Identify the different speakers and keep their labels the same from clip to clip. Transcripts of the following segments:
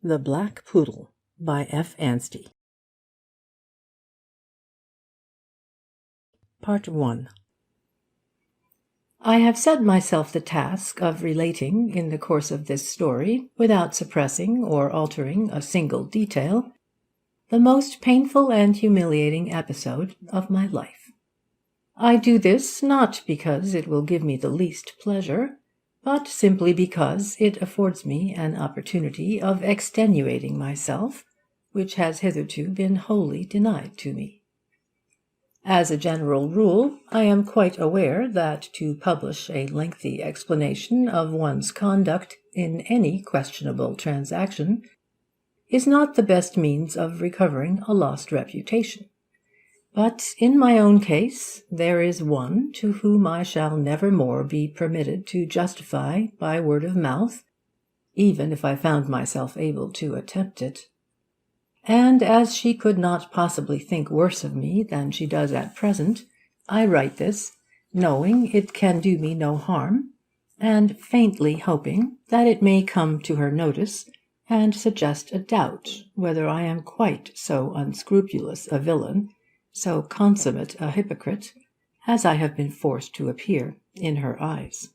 Speaker 1: The Black Poodle by F. Anstey. Part 1. I have set myself the task of relating, in the course of this story, without suppressing or altering a single detail, the most painful and humiliating episode of my life. I do this not because it will give me the least pleasure, but simply because it affords me an opportunity of extenuating myself, which has hitherto been wholly denied to me. As a general rule, I am quite aware that to publish a lengthy explanation of one's conduct in any questionable transaction is not the best means of recovering a lost reputation. But in my own case, there is one to whom I shall never more be permitted to justify by word of mouth, even if I found myself able to attempt it. And as she could not possibly think worse of me than she does at present, I write this, knowing it can do me no harm, and faintly hoping that it may come to her notice and suggest a doubt whether I am quite so unscrupulous a villain, so consummate a hypocrite, as I have been forced to appear in her eyes.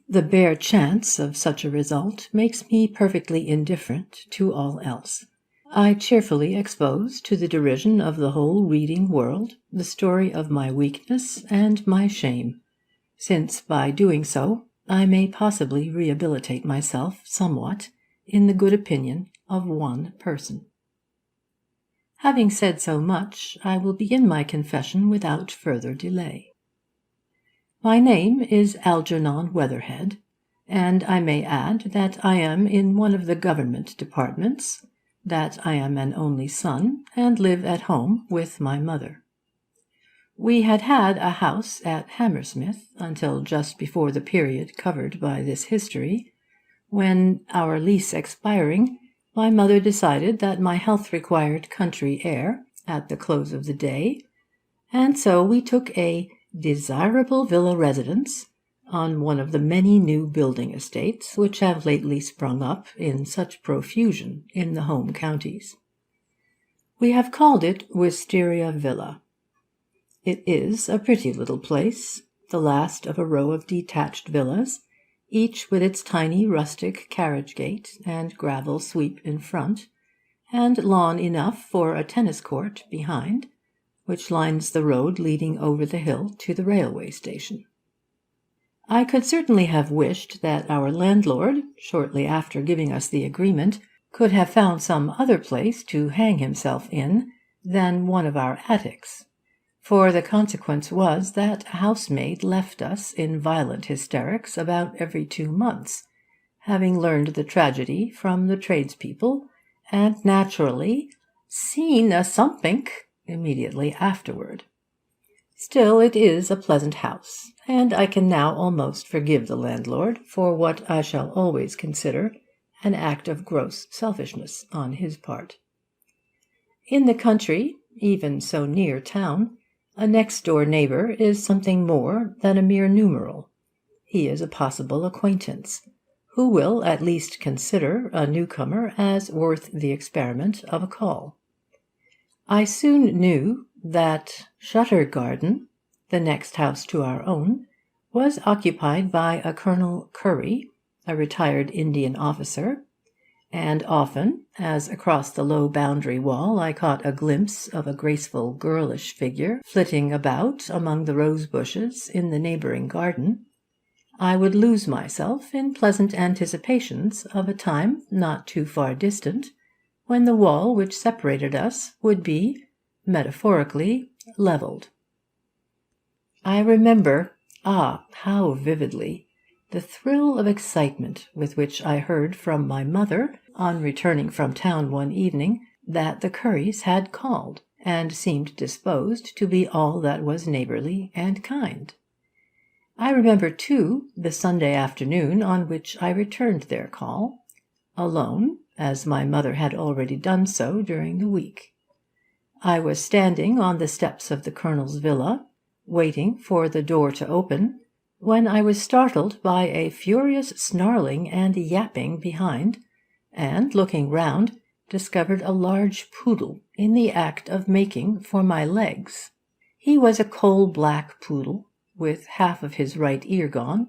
Speaker 1: The bare chance of such a result makes me perfectly indifferent to all else. I cheerfully expose to the derision of the whole reading world the story of my weakness and my shame, since by doing so I may possibly rehabilitate myself somewhat in the good opinion of one person. Having said so much, I will begin my confession without further delay. My name is Algernon Weatherhead, and I may add that I am in one of the government departments, that I am an only son, and live at home with my mother. We had a house at Hammersmith until just before the period covered by this history, when, our lease expiring, my mother decided that my health required country air at the close of the day, and so we took a desirable villa residence on one of the many new building estates which have lately sprung up in such profusion in the home counties. We have called it Wisteria Villa. It is a pretty little place, the last of a row of detached villas, each with its tiny rustic carriage gate and gravel sweep in front, and lawn enough for a tennis court behind, which lines the road leading over the hill to the railway station. I could certainly have wished that our landlord, shortly after giving us the agreement, could have found some other place to hang himself in than one of our attics, for the consequence was that a housemaid left us in violent hysterics about every 2 months, having learned the tragedy from the tradespeople, and naturally seen a somethink immediately afterward. Still, it is a pleasant house, and I can now almost forgive the landlord for what I shall always consider an act of gross selfishness on his part. In the country, even so near town, a next-door neighbour is something more than a mere numeral. He is a possible acquaintance, who will at least consider a newcomer as worth the experiment of a call. I soon knew that Shutter Garden, the next house to our own, was occupied by a Colonel Curry, a retired Indian officer, and often, as across the low boundary wall I caught a glimpse of a graceful girlish figure flitting about among the rose bushes in the neighbouring garden, I would lose myself in pleasant anticipations of a time not too far distant when the wall which separated us would be, metaphorically, levelled. I remember, how vividly, the thrill of excitement with which I heard from my mother, on returning from town one evening, that the Currys had called, and seemed disposed to be all that was neighbourly and kind. I remember, too, the Sunday afternoon on which I returned their call, alone, as my mother had already done so during the week. I was standing on the steps of the Colonel's villa, waiting for the door to open, when I was startled by a furious snarling and yapping behind, and, looking round, discovered a large poodle in the act of making for my legs. He was a coal-black poodle, with half of his right ear gone,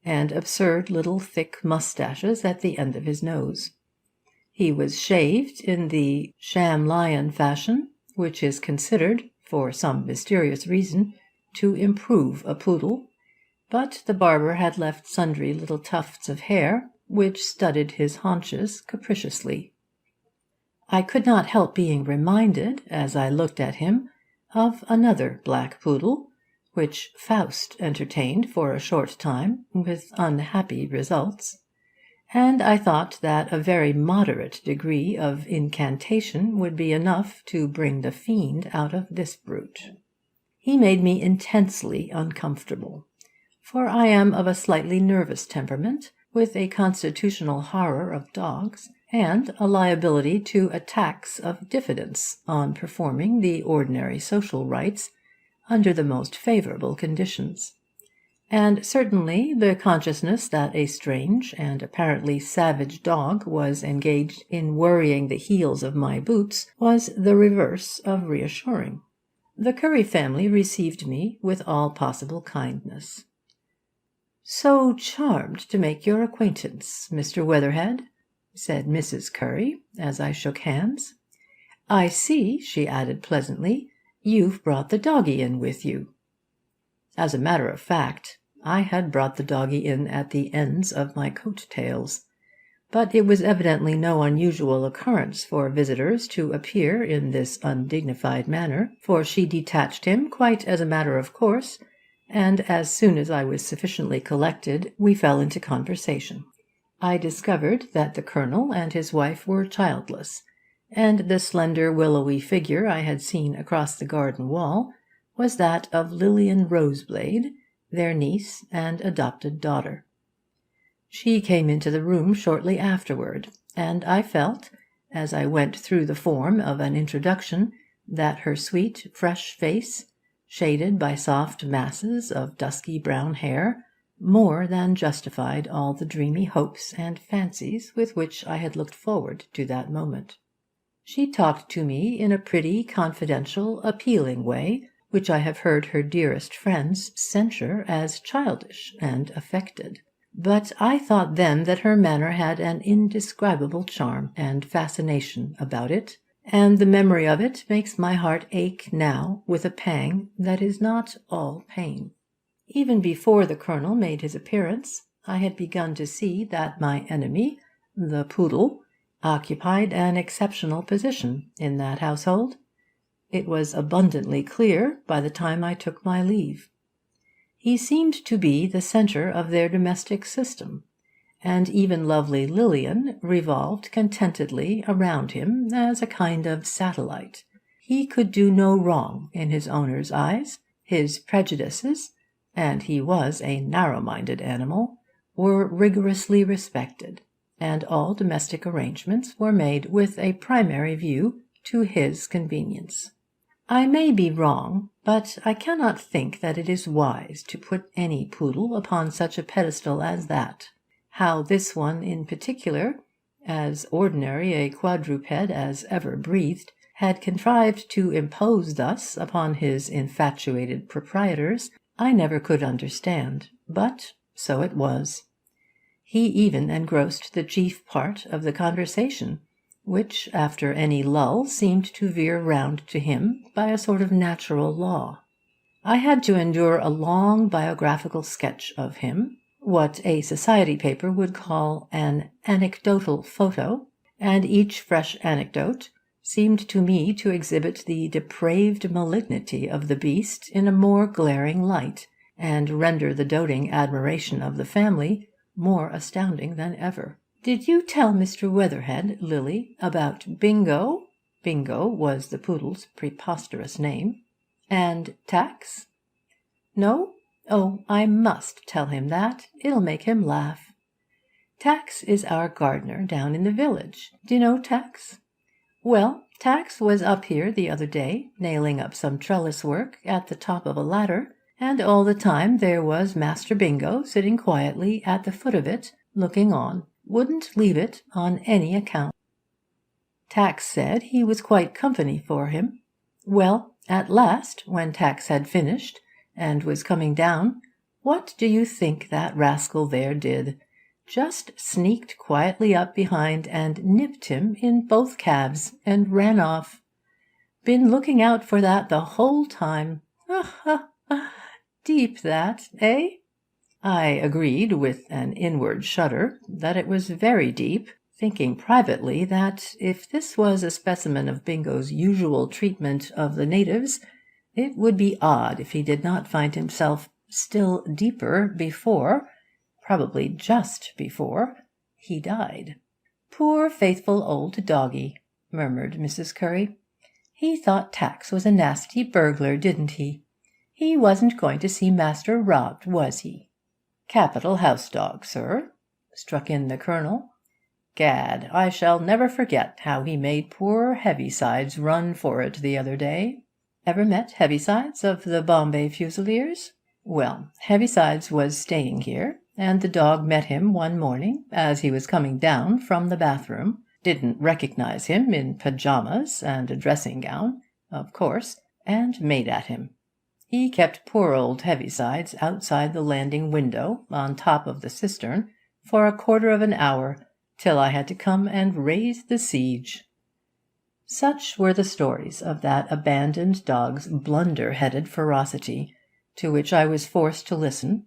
Speaker 1: and absurd little thick moustaches at the end of his nose. He was shaved in the sham lion fashion, which is considered, for some mysterious reason, to improve a poodle, but the barber had left sundry little tufts of hair, which studded his haunches capriciously. I could not help being reminded, as I looked at him, of another black poodle, which Faust entertained for a short time, with unhappy results, and I thought that a very moderate degree of incantation would be enough to bring the fiend out of this brute. He made me intensely uncomfortable, for I am of a slightly nervous temperament, with a constitutional horror of dogs, and a liability to attacks of diffidence on performing the ordinary social rites under the most favourable conditions. And certainly the consciousness that a strange and apparently savage dog was engaged in worrying the heels of my boots was the reverse of reassuring. The Curry family received me with all possible kindness. "So charmed to make your acquaintance, Mr. Weatherhead," said Mrs. Curry, as I shook hands. "I see," she added pleasantly, "you've brought the doggie in with you." As a matter of fact, I had brought the doggie in at the ends of my coat-tails, but it was evidently no unusual occurrence for visitors to appear in this undignified manner, for she detached him quite as a matter of course, and as soon as I was sufficiently collected we fell into conversation. I discovered that the Colonel and his wife were childless, and the slender willowy figure I had seen across the garden wall was that of Lilian Roseblade, their niece and adopted daughter. She came into the room shortly afterward, and I felt, as I went through the form of an introduction, that her sweet, fresh face, shaded by soft masses of dusky brown hair, more than justified all the dreamy hopes and fancies with which I had looked forward to that moment. She talked to me in a pretty, confidential, appealing way, which I have heard her dearest friends censure as childish and affected. But I thought then that her manner had an indescribable charm and fascination about it, and the memory of it makes my heart ache now with a pang that is not all pain. Even before the Colonel made his appearance, I had begun to see that my enemy, the poodle, occupied an exceptional position in that household. It was abundantly clear by the time I took my leave. He seemed to be the centre of their domestic system, and even lovely Lilian revolved contentedly around him as a kind of satellite. He could do no wrong in his owner's eyes. His prejudices, and he was a narrow-minded animal, were rigorously respected, and all domestic arrangements were made with a primary view to his convenience. I may be wrong, but I cannot think that it is wise to put any poodle upon such a pedestal as that. How this one in particular, as ordinary a quadruped as ever breathed, had contrived to impose thus upon his infatuated proprietors, I never could understand, but so it was. He even engrossed the chief part of the conversation, which, after any lull, seemed to veer round to him by a sort of natural law. I had to endure a long biographical sketch of him, what a society paper would call an anecdotal photo, and each fresh anecdote seemed to me to exhibit the depraved malignity of the beast in a more glaring light, and render the doting admiration of the family more astounding than ever. "Did you tell Mr. Weatherhead, Lily, about Bingo?" Bingo was the poodle's preposterous name. "And Tax?" "No? Oh, I must tell him that. It'll make him laugh. Tax is our gardener down in the village. Do you know Tax? Well, Tax was up here the other day, nailing up some trellis work at the top of a ladder, and all the time there was Master Bingo sitting quietly at the foot of it, looking on. wouldn't leave it on any account. Tax said he was quite company for him. Well, at last, when Tax had finished, and was coming down, what do you think that rascal there did? Just sneaked quietly up behind and nipped him in both calves, and ran off. Been looking out for that the whole time. Ha, ha, ha! Deep that, eh?" I agreed, with an inward shudder, that it was very deep, thinking privately that if this was a specimen of Bingo's usual treatment of the natives, it would be odd if he did not find himself still deeper before, probably just before, he died. "Poor faithful old doggie," murmured Mrs. Curry. "He thought Tax was a nasty burglar, didn't he? He wasn't going to see master robbed, was he?" "Capital house dog, sir," struck in the Colonel. "Gad, I shall never forget how he made poor Heavysides run for it the other day. Ever met Heavysides of the Bombay Fusiliers? Well, Heavysides was staying here, and the dog met him one morning as he was coming down from the bathroom. Didn't recognize him in pyjamas and a dressing-gown, of course, and made at him. He kept poor old Heavysides outside the landing window on top of the cistern for 1/4 of an hour, till I had to come and raise the siege." Such were the stories of that abandoned dog's blunder-headed ferocity, to which I was forced to listen,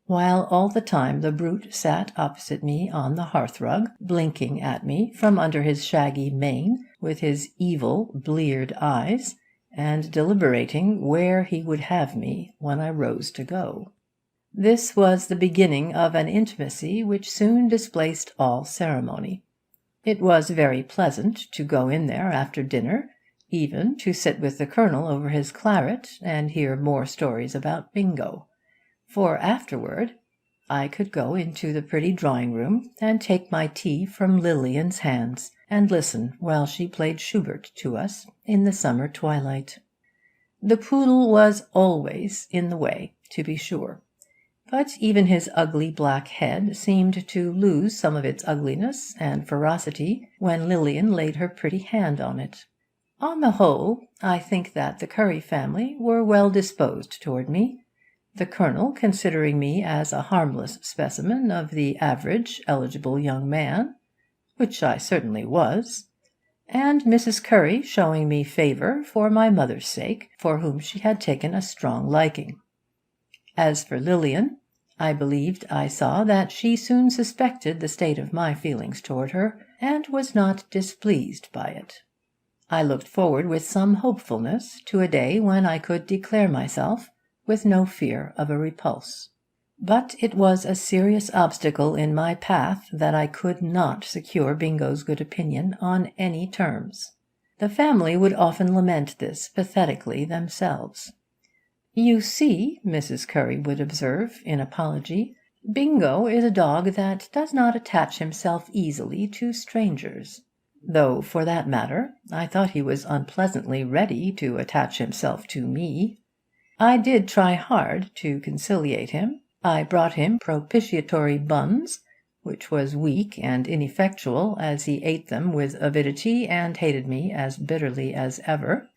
Speaker 1: while all the time the brute sat opposite me on the hearthrug, blinking at me from under his shaggy mane with his evil, bleared eyes, and deliberating where he would have me when I rose to go. This was the beginning of an intimacy which soon displaced all ceremony. It was very pleasant to go in there after dinner, even to sit with the Colonel over his claret and hear more stories about Bingo, for afterward I could go into the pretty drawing-room and take my tea from Lilian's hands, and listen while she played Schubert to us in the summer twilight. The poodle was always in the way, to be sure, but even his ugly black head seemed to lose some of its ugliness and ferocity when Lilian laid her pretty hand on it. On the whole, I think that the Curry family were well disposed toward me, the Colonel considering me as a harmless specimen of the average eligible young man, which I certainly was, and Mrs. Curry showing me favour for my mother's sake, for whom she had taken a strong liking. As for Lilian, I believed I saw that she soon suspected the state of my feelings toward her, and was not displeased by it. I looked forward with some hopefulness to a day when I could declare myself with no fear of a repulse. But it was a serious obstacle in my path that I could not secure Bingo's good opinion on any terms. The family would often lament this pathetically themselves. "You see," Mrs. Curry would observe in apology, "Bingo is a dog that does not attach himself easily to strangers." Though, for that matter, I thought he was unpleasantly ready to attach himself to me. I did try hard to conciliate him. I brought him propitiatory buns, which was weak and ineffectual, as he ate them with avidity and hated me as bitterly as ever,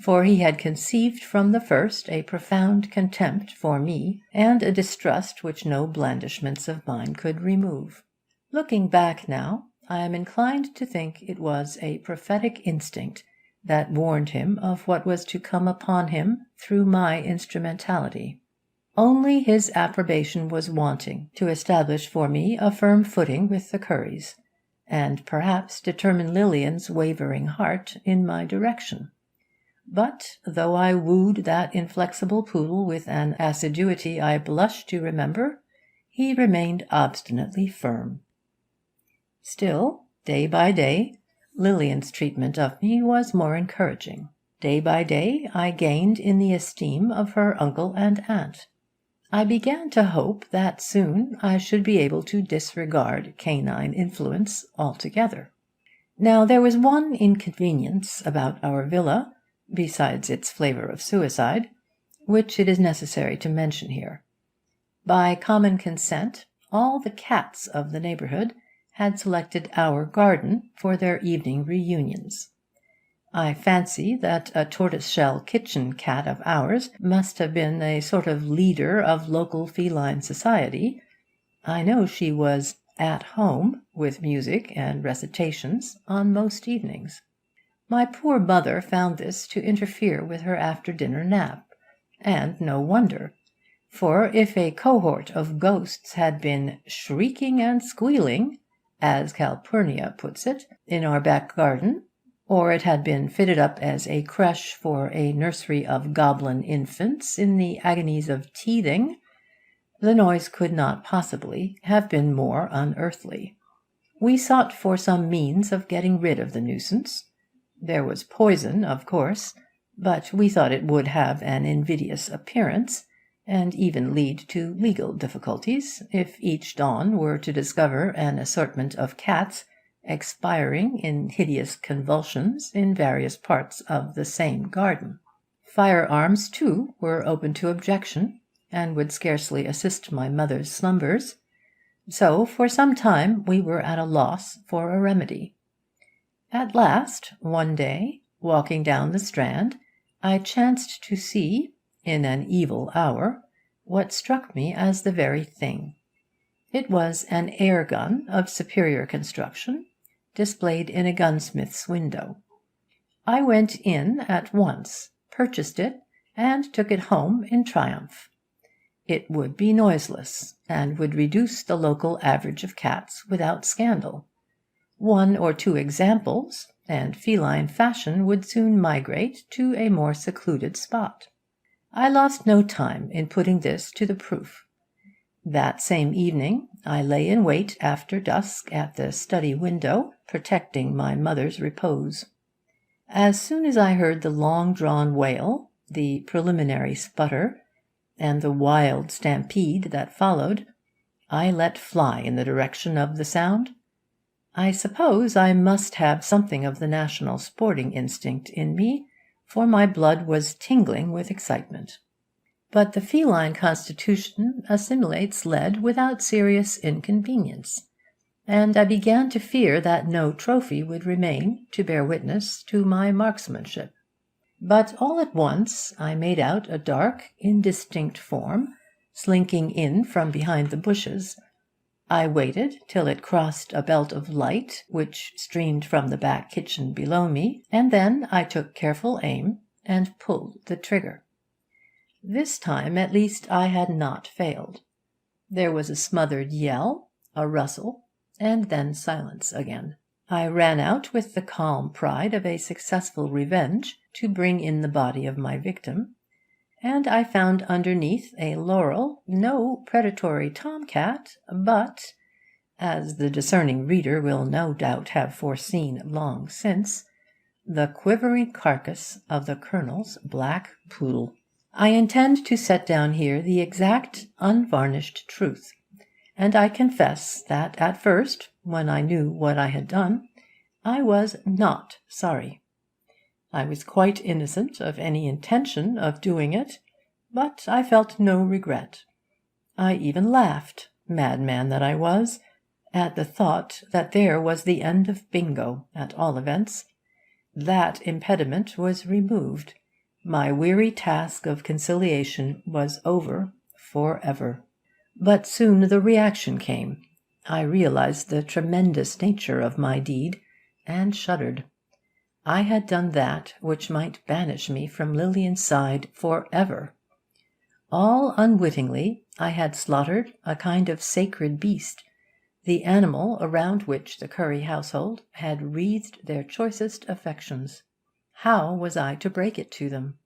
Speaker 1: for he had conceived from the first a profound contempt for me, and a distrust which no blandishments of mine could remove. Looking back now, I am inclined to think it was a prophetic instinct that warned him of what was to come upon him through my instrumentality. Only his approbation was wanting to establish for me a firm footing with the Currys, and perhaps determine Lilian's wavering heart in my direction. But though I wooed that inflexible poodle with an assiduity I blush to remember, he remained obstinately firm. Still, day by day, Lilian's treatment of me was more encouraging. Day by day I gained in the esteem of her uncle and aunt. I began to hope that soon I should be able to disregard canine influence altogether. Now there was one inconvenience about our villa, besides its flavour of suicide, which it is necessary to mention here. By common consent, all the cats of the neighbourhood had selected our garden for their evening reunions. I fancy that a tortoise-shell kitchen cat of ours must have been a sort of leader of local feline society. I know she was at home, with music and recitations, on most evenings. My poor mother found this to interfere with her after-dinner nap, and no wonder, for if a cohort of ghosts had been shrieking and squealing, as Calpurnia puts it, in our back garden, or it had been fitted up as a creche for a nursery of goblin infants in the agonies of teething, the noise could not possibly have been more unearthly. We sought for some means of getting rid of the nuisance. There was poison, of course, but we thought it would have an invidious appearance, and even lead to legal difficulties, if each dawn were to discover an assortment of cats expiring in hideous convulsions in various parts of the same garden. Firearms, too, were open to objection, and would scarcely assist my mother's slumbers. So for some time we were at a loss for a remedy. At last, one day, walking down the Strand, I chanced to see, in an evil hour, what struck me as the very thing. It was an air-gun of superior construction, displayed in a gunsmith's window. I went in at once, purchased it, and took it home in triumph. It would be noiseless, and would reduce the local average of cats without scandal. 1 or 2 examples, and feline fashion would soon migrate to a more secluded spot. I lost no time in putting this to the proof. That same evening I lay in wait after dusk at the study window, protecting my mother's repose. As soon as I heard the long-drawn wail, the preliminary sputter, and the wild stampede that followed, I let fly in the direction of the sound. I suppose I must have something of the national sporting instinct in me, for my blood was tingling with excitement. But the feline constitution assimilates lead without serious inconvenience, and I began to fear that no trophy would remain to bear witness to my marksmanship. But all at once I made out a dark, indistinct form slinking in from behind the bushes. I waited till it crossed a belt of light which streamed from the back kitchen below me, and then I took careful aim and pulled the trigger. This time, at least, I had not failed. There was a smothered yell, a rustle, and then silence again. I ran out with the calm pride of a successful revenge to bring in the body of my victim, and I found underneath a laurel no predatory tomcat, but, as the discerning reader will no doubt have foreseen long since, the quivering carcass of the Colonel's black poodle. I intend to set down here the exact, unvarnished truth, and I confess that at first, when I knew what I had done, I was not sorry. I was quite innocent of any intention of doing it, but I felt no regret. I even laughed, madman that I was, at the thought that there was the end of Bingo, at all events. That impediment was removed. My weary task of conciliation was over for ever. But soon the reaction came. I realized the tremendous nature of my deed, and shuddered. I had done that which might banish me from Lilian's side for ever. All unwittingly I had slaughtered a kind of sacred beast, the animal around which the Curry household had wreathed their choicest affections. How was I to break it to them?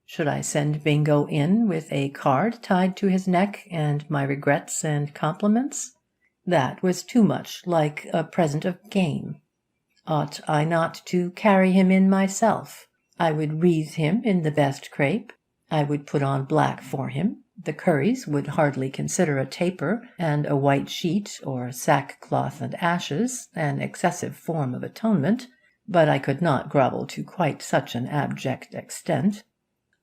Speaker 1: Should I send Bingo in with a card tied to his neck and my regrets and compliments? That was too much like a present of game. Ought I not to carry him in myself? I would wreathe him in the best crape. I would put on black for him. The Currys would hardly consider a taper and a white sheet or sackcloth and ashes an excessive form of atonement, but I could not grovel to quite such an abject extent.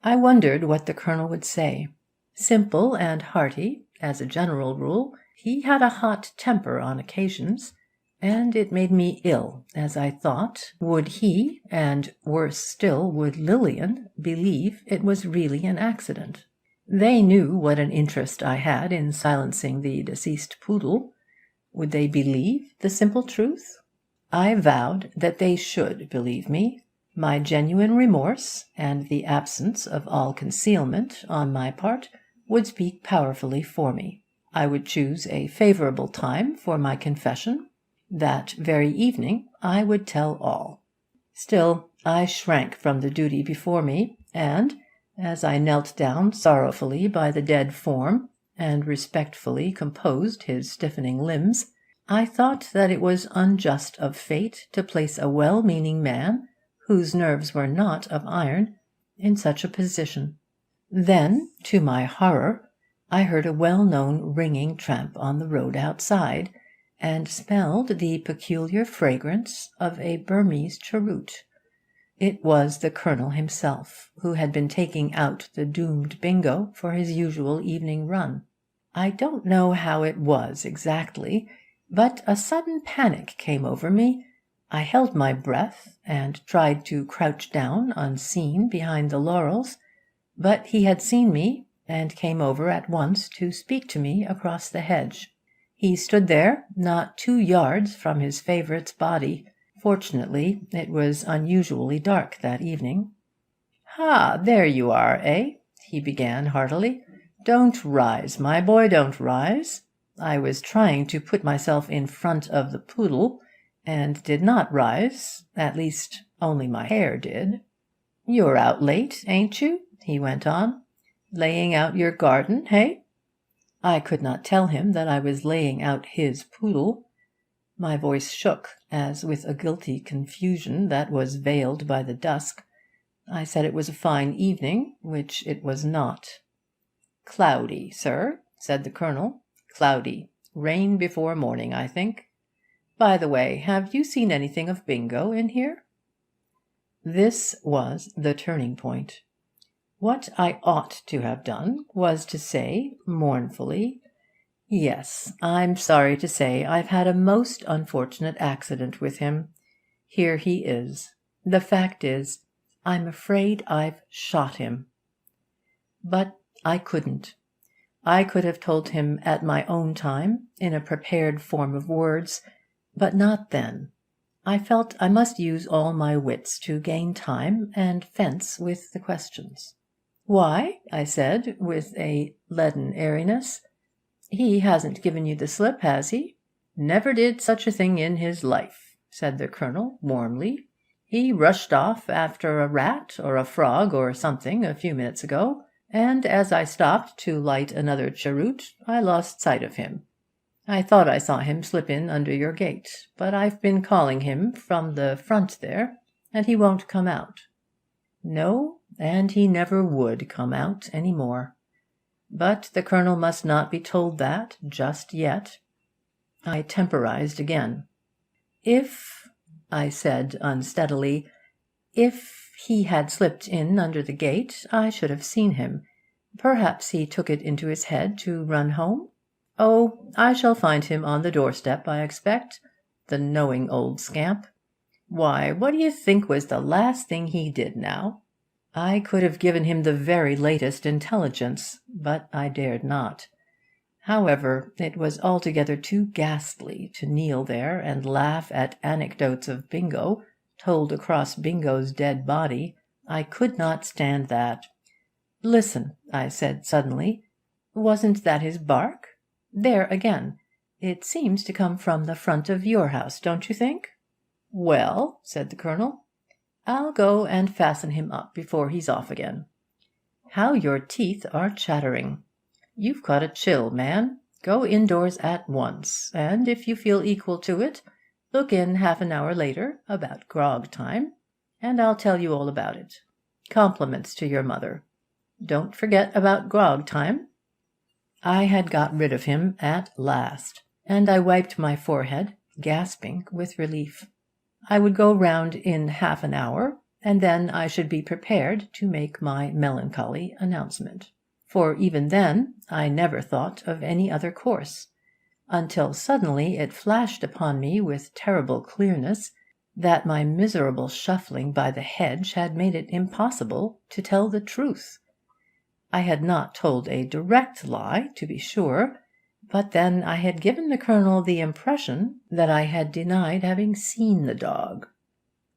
Speaker 1: I wondered what the Colonel would say. Simple and hearty, as a general rule, he had a hot temper on occasions, and it made me ill, as I thought, would he, and worse still, would Lilian, believe it was really an accident? They knew what an interest I had in silencing the deceased poodle. Would they believe the simple truth? I vowed that they should believe me. My genuine remorse, and the absence of all concealment on my part, would speak powerfully for me. I would choose a favourable time for my confession. That very evening I would tell all. Still, I shrank from the duty before me, and, as I knelt down sorrowfully by the dead form, and respectfully composed his stiffening limbs, I thought that it was unjust of fate to place a well-meaning man, whose nerves were not of iron, in such a position. Then, to my horror, I heard a well-known ringing tramp on the road outside, and smelled the peculiar fragrance of a Burmese cheroot. It was the Colonel himself, who had been taking out the doomed Bingo for his usual evening run. I don't know how it was exactly, but a sudden panic came over me. I held my breath, and tried to crouch down unseen behind the laurels, but he had seen me, and came over at once to speak to me across the hedge. He stood there, not 2 yards from his favourite's body. Fortunately, it was unusually dark that evening. "Ha, there you are, eh?" he began heartily. "Don't rise, my boy, don't rise. I was trying to put myself in front of the poodle, and did not rise, at least only my hair did. You're out late, ain't you?" he went on. "Laying out your garden, hey?" I could not tell him that I was laying out his poodle. My voice shook, as with a guilty confusion that was veiled by the dusk, I said it was a fine evening, which it was not. "Cloudy, sir," said the Colonel. "Cloudy. Rain before morning, I think. By the way, have you seen anything of Bingo in here?" This was the turning point. What I ought to have done was to say, mournfully, "Yes, I'm sorry to say I've had a most unfortunate accident with him. Here he is. The fact is, I'm afraid I've shot him." But I couldn't. I could have told him at my own time, in a prepared form of words, but not then. I felt I must use all my wits to gain time and fence with the questions. "Why," I said, with a leaden airiness, "he hasn't given you the slip, has he?" "Never did such a thing in his life," said the Colonel warmly. "He rushed off after a rat or a frog or something a few minutes ago, and as I stopped to light another cheroot I lost sight of him. I thought I saw him slip in under your gate, but I've been calling him from the front there, and he won't come out. No, and he never would come out any more. But the Colonel must not be told that just yet." I temporized again. "If," I said unsteadily, "if he had slipped in under the gate, I should have seen him. Perhaps he took it into his head to run home? Oh, I shall find him on the doorstep, I expect. The knowing old scamp. Why, what do you think was the last thing he did now? I could have given him the very latest intelligence, but I dared not. However, it was altogether too ghastly to kneel there and laugh at anecdotes of Bingo, told across Bingo's dead body. I could not stand that. "Listen," I said suddenly. "Wasn't that his bark? There again. It seems to come from the front of your house, don't you think?" "Well," said the Colonel, "I'll go and fasten him up before he's off again. How your teeth are chattering! You've caught a chill, man. Go indoors at once, and if you feel equal to it, look in half an hour later, about grog time, and I'll tell you all about it. Compliments to your mother. Don't forget about grog time." I had got rid of him at last, and I wiped my forehead, gasping with relief. I would go round in half an hour, and then I should be prepared to make my melancholy announcement. For even then I never thought of any other course. until suddenly it flashed upon me with terrible clearness that my miserable shuffling by the hedge had made it impossible to tell the truth. I had not told a direct lie, to be sure, but then I had given the Colonel the impression that I had denied having seen the dog.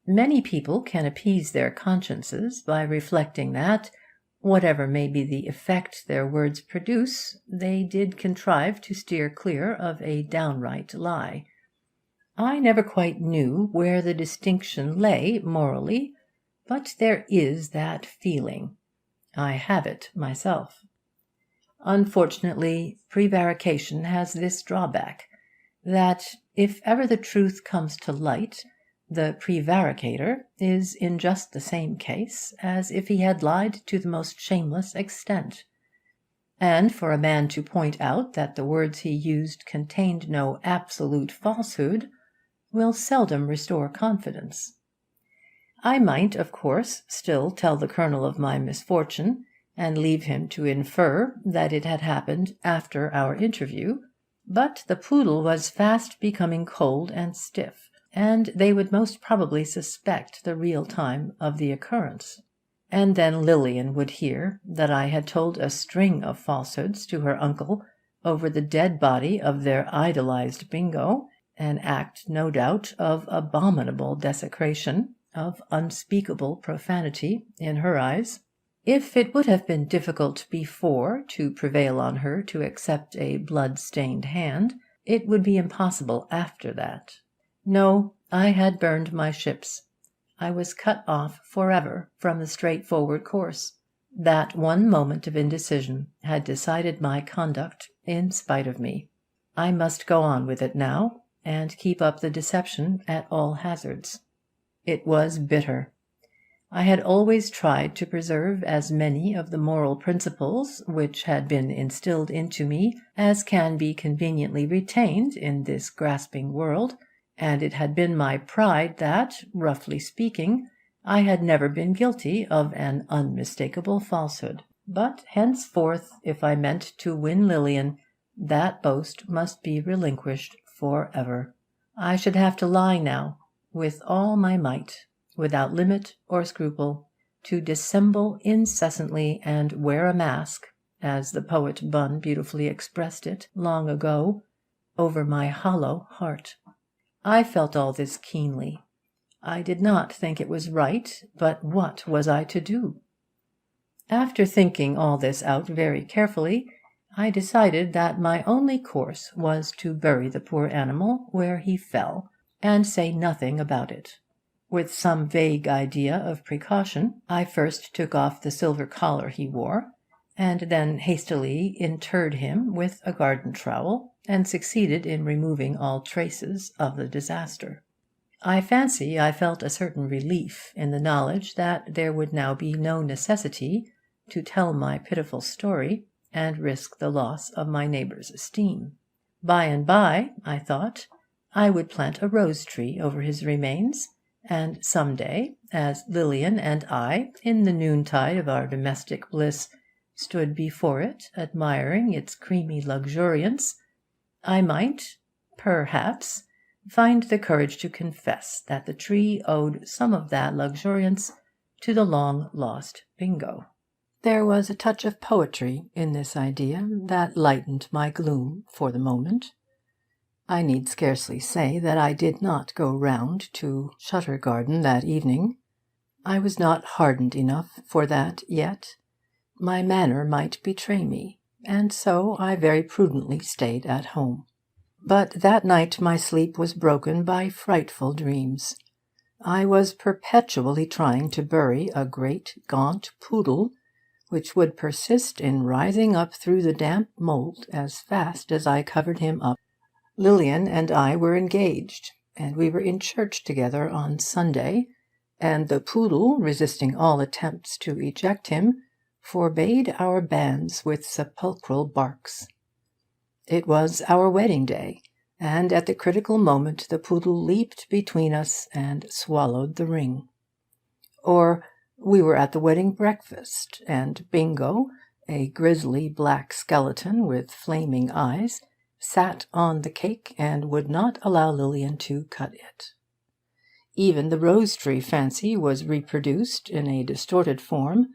Speaker 1: Many people can appease their consciences by reflecting that, whatever may be the effect their words produce, they did contrive to steer clear of a downright lie. I never quite knew where the distinction lay morally, but there is that feeling. I have it myself. Unfortunately, prevarication has this drawback, that if ever the truth comes to light, the prevaricator is in just the same case as if he had lied to the most shameless extent. And for a man to point out that the words he used contained no absolute falsehood will seldom restore confidence. I might, of course, still tell the Colonel of my misfortune, and leave him to infer that it had happened after our interview, but the poodle was fast becoming cold and stiff, and they would most probably suspect the real time of the occurrence. And then Lilian would hear that I had told a string of falsehoods to her uncle over the dead body of their idolized Bingo, an act, no doubt, of abominable desecration, of unspeakable profanity in her eyes. If it would have been difficult before to prevail on her to accept a blood-stained hand, it would be impossible after that. No, I had burned my ships. I was cut off forever from the straightforward course. That one moment of indecision had decided my conduct in spite of me. I must go on with it now, and keep up the deception at all hazards. It was bitter. I had always tried to preserve as many of the moral principles which had been instilled into me as can be conveniently retained in this grasping world, and it had been my pride that, roughly speaking, I had never been guilty of an unmistakable falsehood. But henceforth, if I meant to win Lilian, that boast must be relinquished for ever. I should have to lie now, with all my might, without limit or scruple, to dissemble incessantly and wear a mask, as the poet Bunn beautifully expressed it long ago, over my hollow heart. I felt all this keenly. I did not think it was right, but what was I to do? After thinking all this out very carefully, I decided that my only course was to bury the poor animal where he fell, and say nothing about it. With some vague idea of precaution, I first took off the silver collar he wore, and then hastily interred him with a garden trowel, and succeeded in removing all traces of the disaster. I fancy I felt a certain relief in the knowledge that there would now be no necessity to tell my pitiful story and risk the loss of my neighbour's esteem. By and by, I thought, I would plant a rose-tree over his remains, and some day, as Lilian and I, in the noontide of our domestic bliss, stood before it, admiring its creamy luxuriance, I might, perhaps, find the courage to confess that the tree owed some of that luxuriance to the long-lost Bingo. There was a touch of poetry in this idea that lightened my gloom for the moment. I need scarcely say that I did not go round to Shutter Garden that evening. I was not hardened enough for that yet. My manner might betray me, and so I very prudently stayed at home. But that night my sleep was broken by frightful dreams. I was perpetually trying to bury a great gaunt poodle, which would persist in rising up through the damp mould as fast as I covered him up. Lilian and I were engaged, and we were in church together on Sunday, and the poodle, resisting all attempts to eject him, forbade our banns with sepulchral barks. It was our wedding day, and at the critical moment the poodle leaped between us and swallowed the ring. Or we were at the wedding breakfast, and Bingo, a grisly black skeleton with flaming eyes, sat on the cake and would not allow Lilian to cut it. Even the rose tree fancy was reproduced in a distorted form.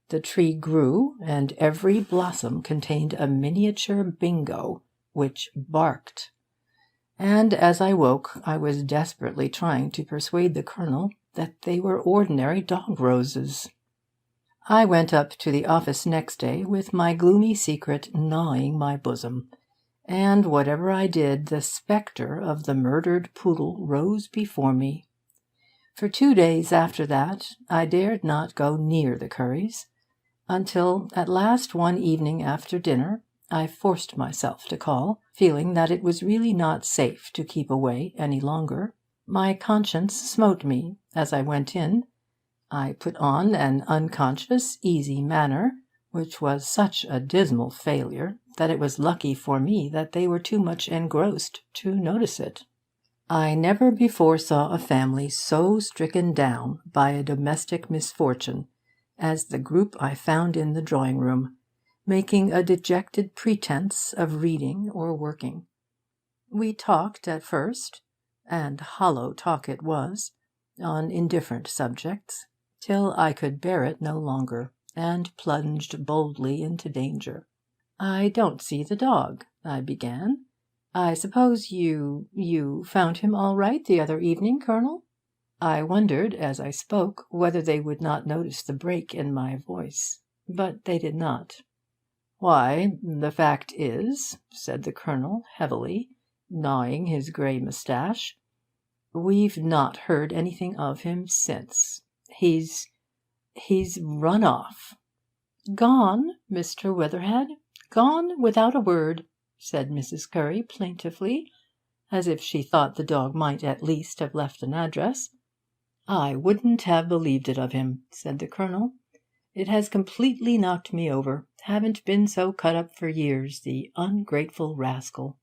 Speaker 1: The tree grew, and every blossom contained a miniature Bingo, which barked. And as I woke, I was desperately trying to persuade the Colonel that they were ordinary dog roses. I went up to the office next day with my gloomy secret gnawing my bosom, and whatever I did, the spectre of the murdered poodle rose before me. For 2 days after that I dared not go near the Currys, until at last one evening after dinner I forced myself to call, feeling that it was really not safe to keep away any longer. My conscience smote me as I went in. I put on an unconscious, easy manner, which was such a dismal failure that it was lucky for me that they were too much engrossed to notice it. I never before saw a family so stricken down by a domestic misfortune as the group I found in the drawing-room, making a dejected pretence of reading or working. We talked at first, and hollow talk it was, on indifferent subjects, till I could bear it no longer, and plunged boldly into danger. "I don't see the dog," I began. "I suppose you found him all right the other evening, Colonel?" I wondered, as I spoke, whether they would not notice the break in my voice. But they did not. "Why, the fact is," said the Colonel heavily, gnawing his grey moustache, "we've not heard anything of him since. He's run off." "Gone, Mr. Weatherhead? Gone without a word?" said Mrs. Curry plaintively, as if she thought the dog might at least have left an address. "I wouldn't have believed it of him," said the Colonel. "It has completely knocked me over. Haven't been so cut up for years, the ungrateful rascal."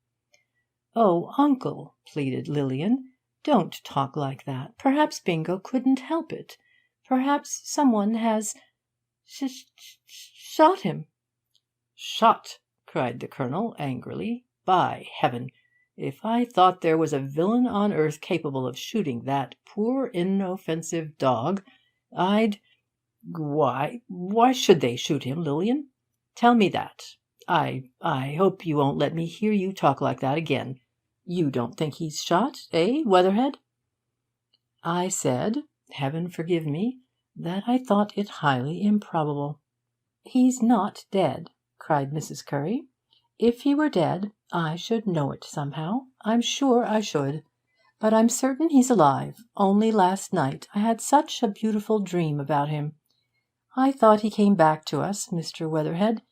Speaker 1: "Oh, uncle," pleaded Lilian, "don't talk like that. Perhaps Bingo couldn't help it. Perhaps someone has shot him." "Shot!" cried the Colonel angrily. "By heaven! If I thought there was a villain on earth capable of shooting that poor inoffensive dog, I'd— Why should they shoot him, Lilian? Tell me that. I hope you won't let me hear you talk like that again. You don't think he's shot, eh, Weatherhead?" I said, heaven forgive me, that I thought it highly improbable. "He's not dead," cried Mrs. Curry. "If he were dead, I should know it somehow. I'm sure I should. But I'm certain he's alive. Only last night I had such a beautiful dream about him. I thought he came back to us, Mr. Weatherhead,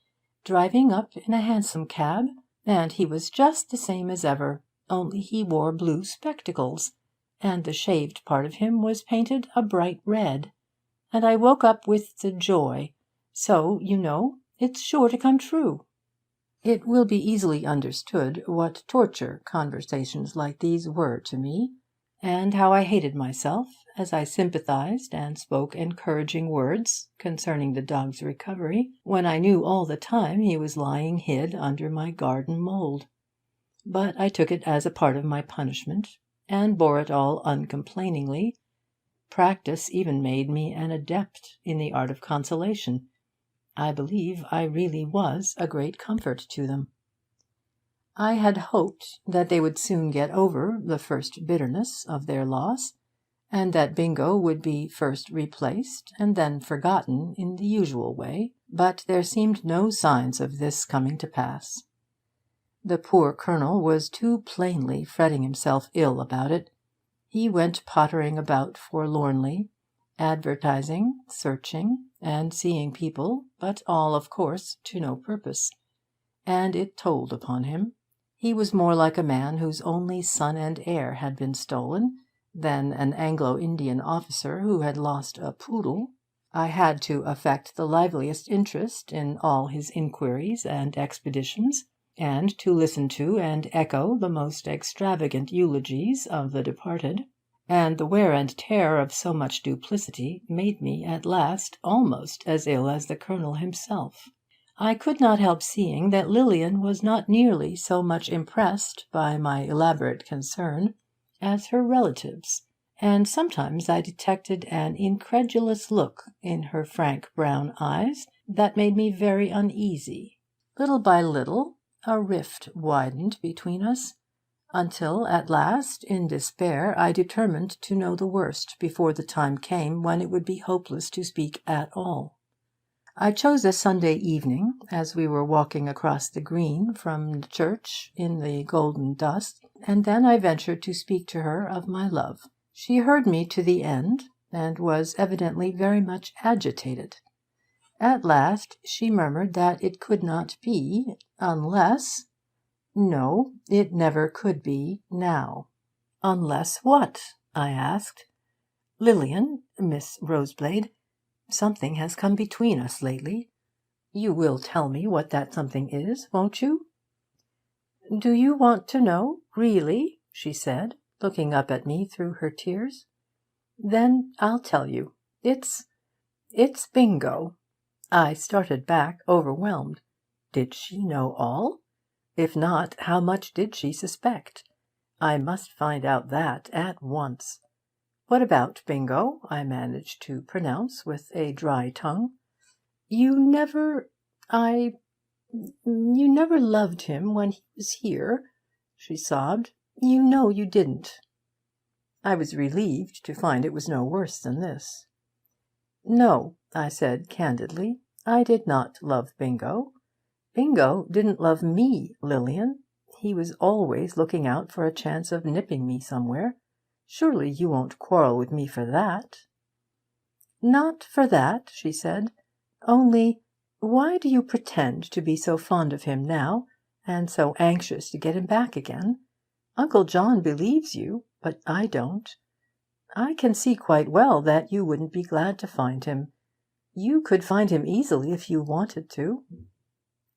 Speaker 1: driving up in a hansom cab, and he was just the same as ever, only he wore blue spectacles, and the shaved part of him was painted a bright red. And I woke up with the joy. So, you know, it's sure to come true." It will be easily understood what torture conversations like these were to me, and how I hated myself as I sympathized and spoke encouraging words concerning the dog's recovery, when I knew all the time he was lying hid under my garden mould. But I took it as a part of my punishment, and bore it all uncomplainingly. Practice even made me an adept in the art of consolation. I believe I really was a great comfort to them. I had hoped that they would soon get over the first bitterness of their loss, and that Bingo would be first replaced and then forgotten in the usual way, but there seemed no signs of this coming to pass. The poor Colonel was too plainly fretting himself ill about it. He went pottering about forlornly, advertising, searching, and seeing people, but all, of course, to no purpose. And it told upon him. He was more like a man whose only son and heir had been stolen than an Anglo-Indian officer who had lost a poodle. I had to affect the liveliest interest in all his inquiries and expeditions, and to listen to and echo the most extravagant eulogies of the departed. And the wear and tear of so much duplicity made me at last almost as ill as the Colonel himself. I could not help seeing that Lilian was not nearly so much impressed by my elaborate concern as her relatives, and sometimes I detected an incredulous look in her frank brown eyes that made me very uneasy. Little by little a rift widened between us, until at last, in despair, I determined to know the worst before the time came when it would be hopeless to speak at all. I chose a Sunday evening, as we were walking across the green from the church in the golden dusk, and then I ventured to speak to her of my love. She heard me to the end, and was evidently very much agitated. At last she murmured that it could not be, unless— No, it never could be now. Unless what? I asked. Lilian, Miss Roseblade, something has come between us lately. You will tell me what that something is, won't you? Do you want to know, really? She said, looking up at me through her tears. Then I'll tell you. It's Bingo. I started back, overwhelmed. Did she know all? If not, how much did she suspect? I must find out that at once. What about Bingo? I managed to pronounce with a dry tongue. You never loved him when he was here, she sobbed. You know you didn't. I was relieved to find it was no worse than this. No, I said candidly, I did not love Bingo. Bingo didn't love me, Lilian. He was always looking out for a chance of nipping me somewhere. Surely you won't quarrel with me for that? Not for that, she said. Only, why do you pretend to be so fond of him now, and so anxious to get him back again? Uncle John believes you, but I don't. I can see quite well that you wouldn't be glad to find him. You could find him easily if you wanted to.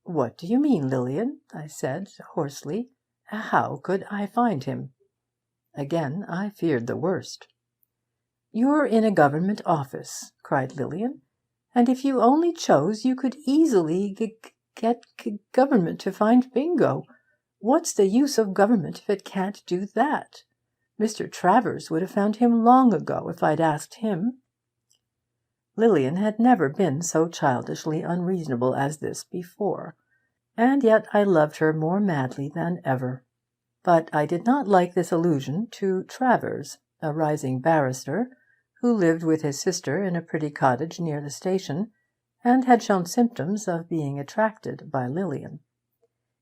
Speaker 1: What do you mean, Lilian? I said hoarsely. How could I find him? Again I feared the worst. You're in a government office, cried Lilian, and if you only chose you could easily get government to find Bingo. What's the use of government if it can't do that? Mr. Travers would have found him long ago if I'd asked him. Lilian had never been so childishly unreasonable as this before, and yet I loved her more madly than ever. But I did not like this allusion to Travers, a rising barrister, who lived with his sister in a pretty cottage near the station, and had shown symptoms of being attracted by Lilian.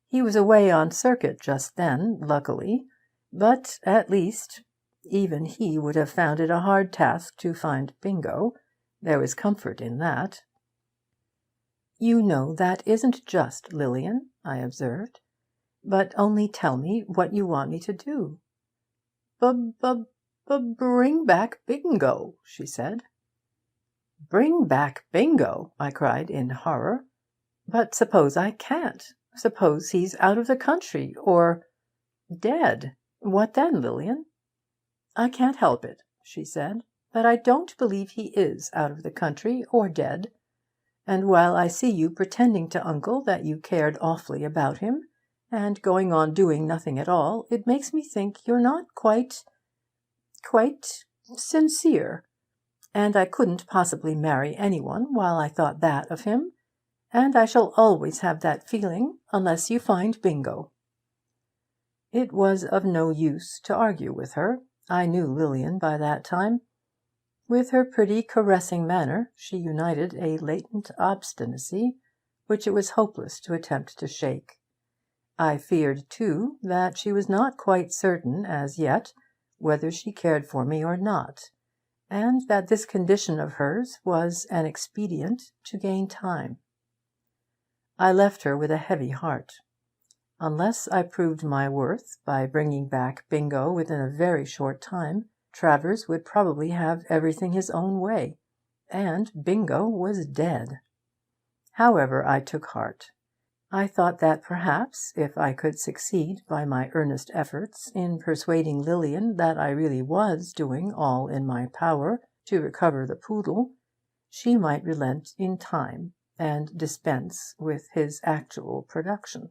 Speaker 1: He was away on circuit just then, luckily, but at least even he would have found it a hard task to find Bingo. There was comfort in that. You know that isn't just, Lilian, I observed. But only tell me what you want me to do. Bring back Bingo, she said. Bring back Bingo, I cried in horror. But suppose I can't? Suppose he's out of the country, or dead? What then, Lilian? I can't help it, she said, but I don't believe he is out of the country or dead. And while I see you pretending to Uncle that you cared awfully about him, and going on doing nothing at all, it makes me think you're not quite sincere. And I couldn't possibly marry anyone while I thought that of him, and I shall always have that feeling unless you find Bingo. It was of no use to argue with her. I knew Lilian by that time. With her pretty caressing manner she united a latent obstinacy which it was hopeless to attempt to shake. I feared, too, that she was not quite certain as yet whether she cared for me or not, and that this condition of hers was an expedient to gain time. I left her with a heavy heart. Unless I proved my worth by bringing back Bingo within a very short time, Travers would probably have everything his own way, and Bingo was dead. However, I took heart. I thought that perhaps, if I could succeed by my earnest efforts in persuading Lilian that I really was doing all in my power to recover the poodle, she might relent in time, and dispense with his actual production.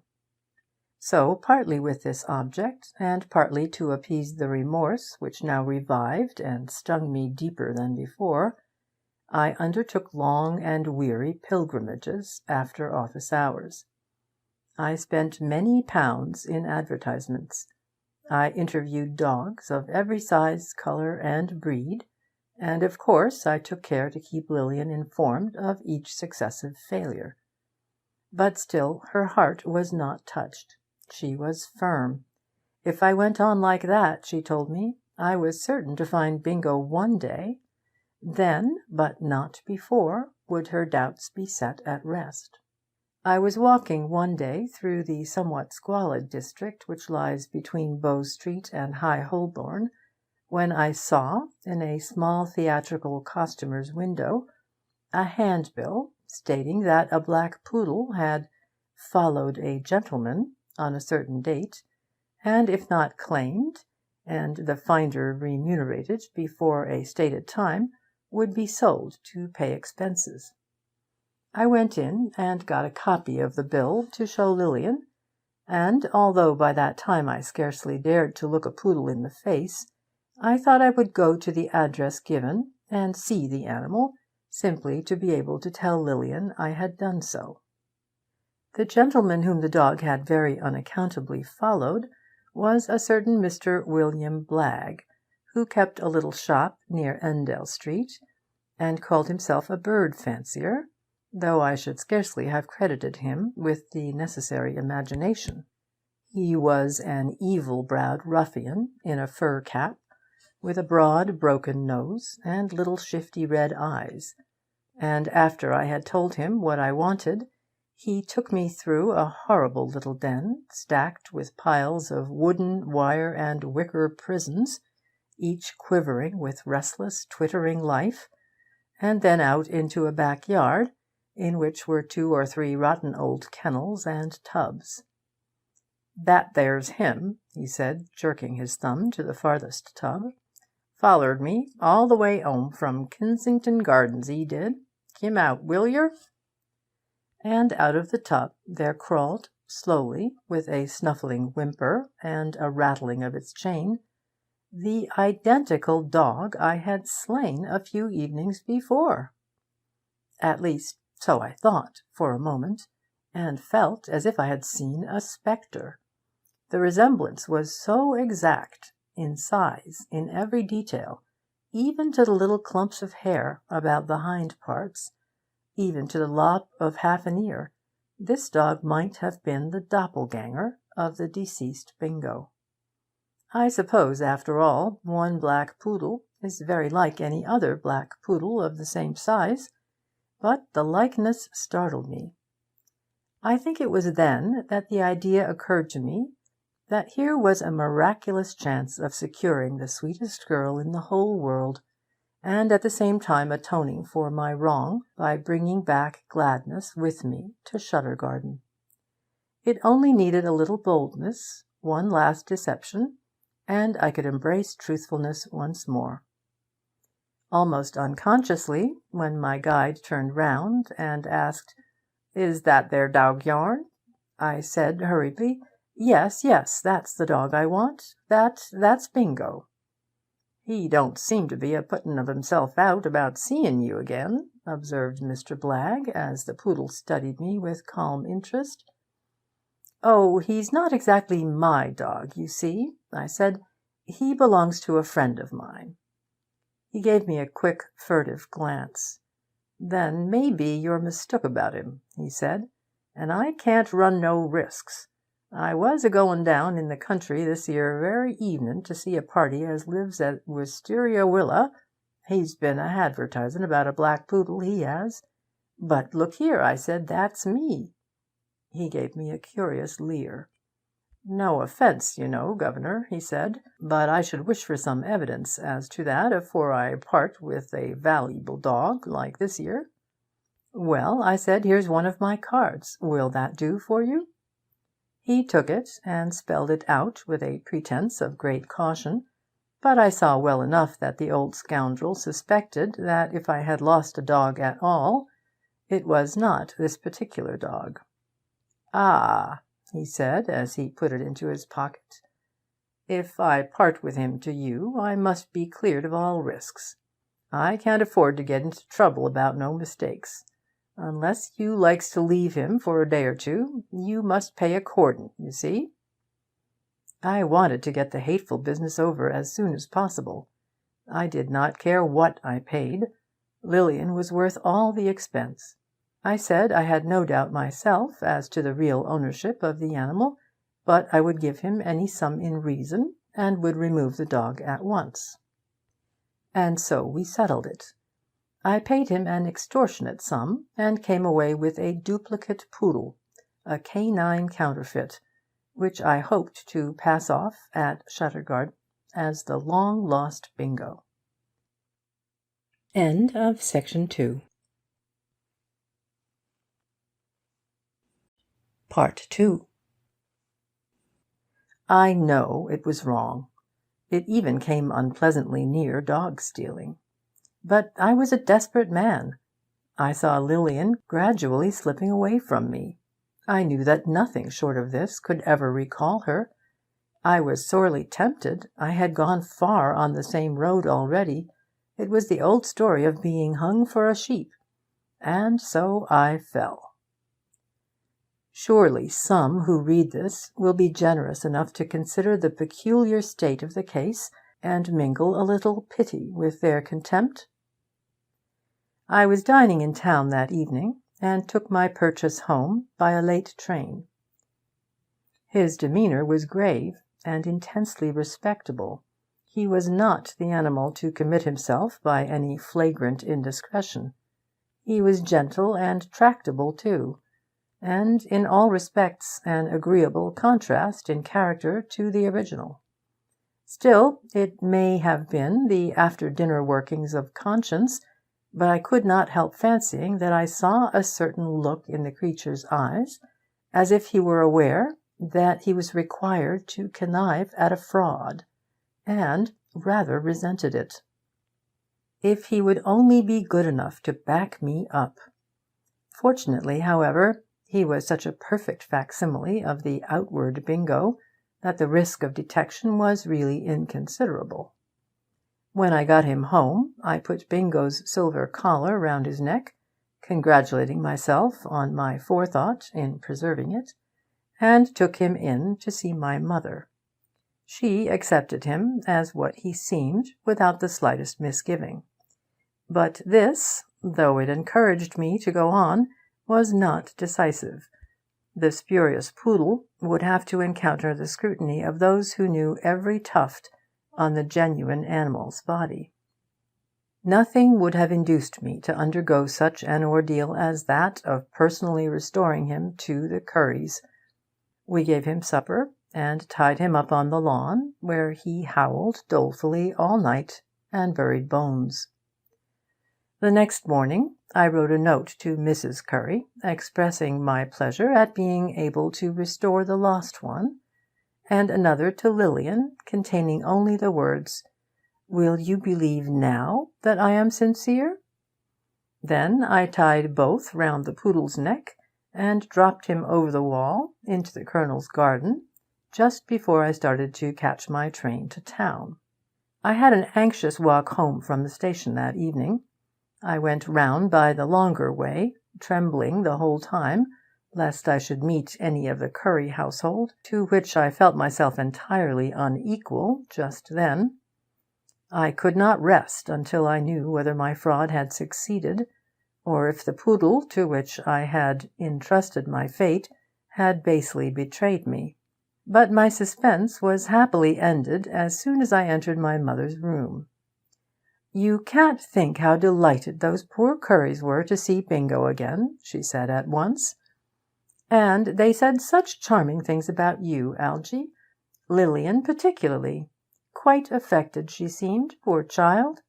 Speaker 1: So, partly with this object, and partly to appease the remorse which now revived and stung me deeper than before, I undertook long and weary pilgrimages after office hours. I spent many pounds in advertisements. I interviewed dogs of every size, colour, and breed, and of course I took care to keep Lilian informed of each successive failure. But still her heart was not touched. She was firm. If I went on like that, she told me, I was certain to find Bingo one day. Then, but not before, would her doubts be set at rest. I was walking one day through the somewhat squalid district which lies between Bow Street and High Holborn, when I saw, in a small theatrical costumer's window, a handbill stating that a Black Poodle had followed a gentleman on a certain date, and if not claimed, and the finder remunerated before a stated time, would be sold to pay expenses. I went in and got a copy of the bill to show Lilian, and although by that time I scarcely dared to look a poodle in the face, I thought I would go to the address given and see the animal, simply to be able to tell Lilian I had done so. The gentleman whom the dog had very unaccountably followed was a certain Mr. William Blagg, who kept a little shop near Endell Street, and called himself a bird fancier, though I should scarcely have credited him with the necessary imagination. He was an evil-browed ruffian in a fur cap, with a broad, broken nose and little shifty red eyes, and after I had told him what I wanted, he took me through a horrible little den, stacked with piles of wooden, wire, and wicker prisons, each quivering with restless, twittering life, and then out into a backyard, in which were 2 or 3 rotten old kennels and tubs. "That there's him," he said, jerking his thumb to the farthest tub. "Follered me all the way 'ome from Kensington Gardens, 'e did. Kim out, will yer?" And out of the tub there crawled, slowly, with a snuffling whimper and a rattling of its chain, the identical dog I had slain a few evenings before. At least, so I thought for a moment, and felt as if I had seen a spectre. The resemblance was so exact, in size, in every detail, even to the little clumps of hair about the hind parts, even to the lop of half an ear. This dog might have been the doppelganger of the deceased Bingo. I suppose, after all, one Black Poodle is very like any other Black Poodle of the same size, but the likeness startled me. I think it was then that the idea occurred to me that here was a miraculous chance of securing the sweetest girl in the whole world, and at the same time atoning for my wrong by bringing back gladness with me to Shuttergarden. It only needed a little boldness, one last deception, and I could embrace truthfulness once more. Almost unconsciously, when my guide turned round and asked, "Is that there dog yourn?" I said hurriedly, Yes, that's the dog I want. That's Bingo." "He don't seem to be a-puttin' of himself out about seein' you again," observed Mr. Blagg, as the poodle studied me with calm interest. "Oh, he's not exactly my dog, you see," I said. "He belongs to a friend of mine." He gave me a quick, furtive glance. "Then maybe you're mistook about him," he said, "and I can't run no risks. I was a-goin' down in the country this 'ere very evenin' to see a party as lives at Wisteria Willa. He's been a-hadvertisin' about a Black Poodle, he has. But look here," I said, "that's me." He gave me a curious leer. "No offence, you know, governor," he said, "but I should wish for some evidence as to that afore I part with a valuable dog like this 'ere." "Well," I said, "here's one of my cards. Will that do for you?" He took it and spelled it out with a pretence of great caution, but I saw well enough that the old scoundrel suspected that if I had lost a dog at all, It was not this particular dog. "Ah," he said, as he put it into his pocket, "if I part with him to you, I must be cleared of all risks. I can't afford to get into trouble about no mistakes. Unless you likes to leave him for a day or two, you must pay accordin', you see." I wanted to get the hateful business over as soon as possible. I did not care what I paid. Lilian was worth all the expense. I said I had no doubt myself as to the real ownership of the animal, but I would give him any sum in reason, and would remove the dog at once. And so we settled it. I paid him an extortionate sum, and came away with a duplicate poodle, a canine counterfeit, which I hoped to pass off at Shutterguard as the long-lost Bingo. End of section 2. Part 2. I know it was wrong. It even came unpleasantly near dog-stealing. But I was a desperate man. I saw Lilian gradually slipping away from me. I knew that nothing short of this could ever recall her. I was sorely tempted. I had gone far on the same road already. It was the old story of being hung for a sheep. And so I fell. Surely some who read this will be generous enough to consider the peculiar state of the case, and mingle a little pity with their contempt. I was dining in town that evening, and took my purchase home by a late train. His demeanour was grave and intensely respectable. He was not the animal to commit himself by any flagrant indiscretion. He was gentle and tractable too, and in all respects an agreeable contrast in character to the original. Still, it may have been the after-dinner workings of conscience, but I could not help fancying that I saw a certain look in the creature's eyes, as if he were aware that he was required to connive at a fraud, and rather resented it. If he would only be good enough to back me up! Fortunately, however, he was such a perfect facsimile of the outward Bingo that the risk of detection was really inconsiderable. When I got him home, I put Bingo's silver collar round his neck, congratulating myself on my forethought in preserving it, and took him in to see my mother. She accepted him as what he seemed without the slightest misgiving. But this, though it encouraged me to go on, was not decisive. The spurious poodle would have to encounter the scrutiny of those who knew every tuft on the genuine animal's body. Nothing would have induced me to undergo such an ordeal as that of personally restoring him to the Curries. We gave him supper, and tied him up on the lawn, where he howled dolefully all night and buried bones. The next morning I wrote a note to Mrs. Curry, expressing my pleasure at being able to restore the lost one, and another to Lilian, containing only the words, "Will you believe now that I am sincere?" Then I tied both round the poodle's neck, and dropped him over the wall into the Colonel's garden, just before I started to catch my train to town. I had an anxious walk home from the station that evening. I went round by the longer way, trembling the whole time, lest I should meet any of the Curry household, to which I felt myself entirely unequal just then. I could not rest until I knew whether my fraud had succeeded, or if the poodle to which I had entrusted my fate had basely betrayed me. But my suspense was happily ended as soon as I entered my mother's room. "You can't think how delighted those poor Currys were to see Bingo again," she said at once. "And they said such charming things about you, Algy. Lilian particularly. Quite affected she seemed, poor child.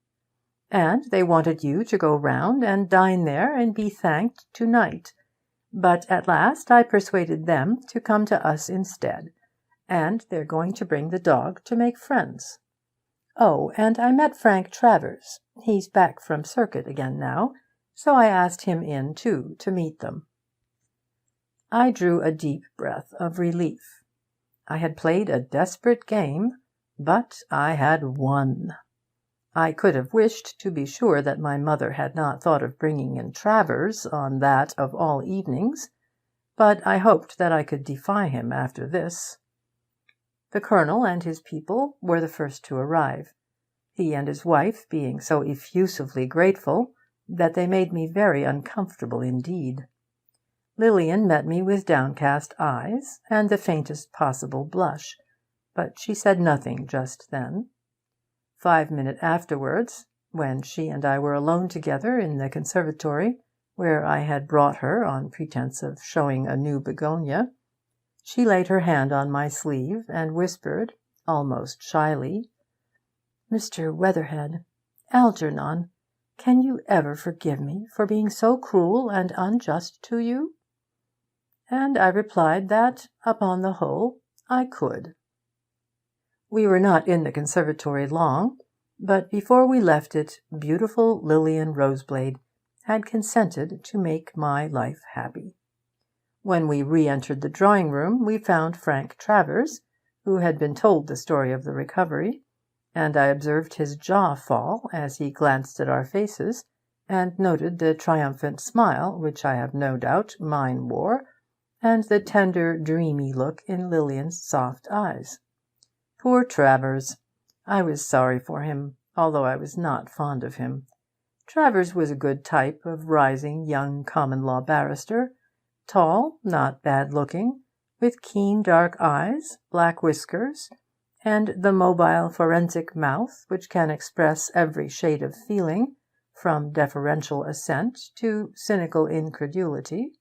Speaker 1: And they wanted you to go round and dine there and be thanked to-night. But at last I persuaded them to come to us instead, and they're going to bring the dog to make friends. Oh, and I met Frank Travers. He's back from circuit again now. so I asked him in, too, to meet them. I drew a deep breath of relief. I had played a desperate game, but I had won. I could have wished to be sure that my mother had not thought of bringing in Travers on that of all evenings, but I hoped that I could defy him after this. The Colonel and his people were the first to arrive, he and his wife being so effusively grateful that they made me very uncomfortable indeed. Lilian met me with downcast eyes and the faintest possible blush, but she said nothing just then. 5 minutes afterwards, when she and I were alone together in the conservatory, where I had brought her on pretence of showing a new begonia, she laid her hand on my sleeve and whispered, almost shyly, "Mr. Weatherhead, Algernon, can you ever forgive me for being so cruel and unjust to you?" And I replied that, upon the whole, I could. We were not in the conservatory long, but before we left it, beautiful Lilian Roseblade had consented to make my life happy. When we re-entered the drawing-room, we found Frank Travers, who had been told the story of the recovery, and I observed his jaw fall as he glanced at our faces, and noted the triumphant smile which I have no doubt mine wore, and the tender, dreamy look in Lilian's soft eyes. Poor Travers! I was sorry for him, although I was not fond of him. Travers was a good type of rising young common-law barrister, tall, not bad-looking, with keen dark eyes, black whiskers, and the mobile forensic mouth which can express every shade of feeling, from deferential assent to cynical incredulity.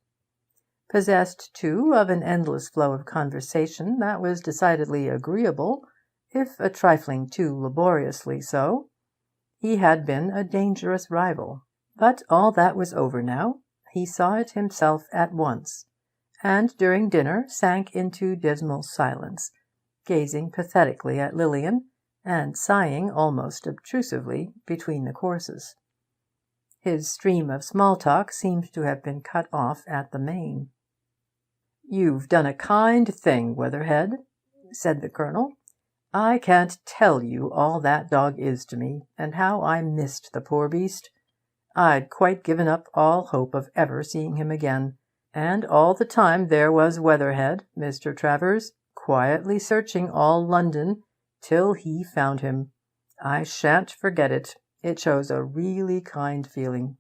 Speaker 1: Possessed, too, of an endless flow of conversation that was decidedly agreeable, if a trifling too laboriously so. He had been a dangerous rival, but all that was over now. He saw it himself at once, and during dinner sank into dismal silence, gazing pathetically at Lilian, and sighing almost obtrusively between the courses. His stream of small talk seemed to have been cut off at the main. "You've done a kind thing, Weatherhead," said the Colonel. "I can't tell you all that dog is to me, and how I missed the poor beast. I'd quite given up all hope of ever seeing him again, and all the time there was Weatherhead, Mr. Travers, quietly searching all London till he found him. I shan't forget it. It shows a really kind feeling."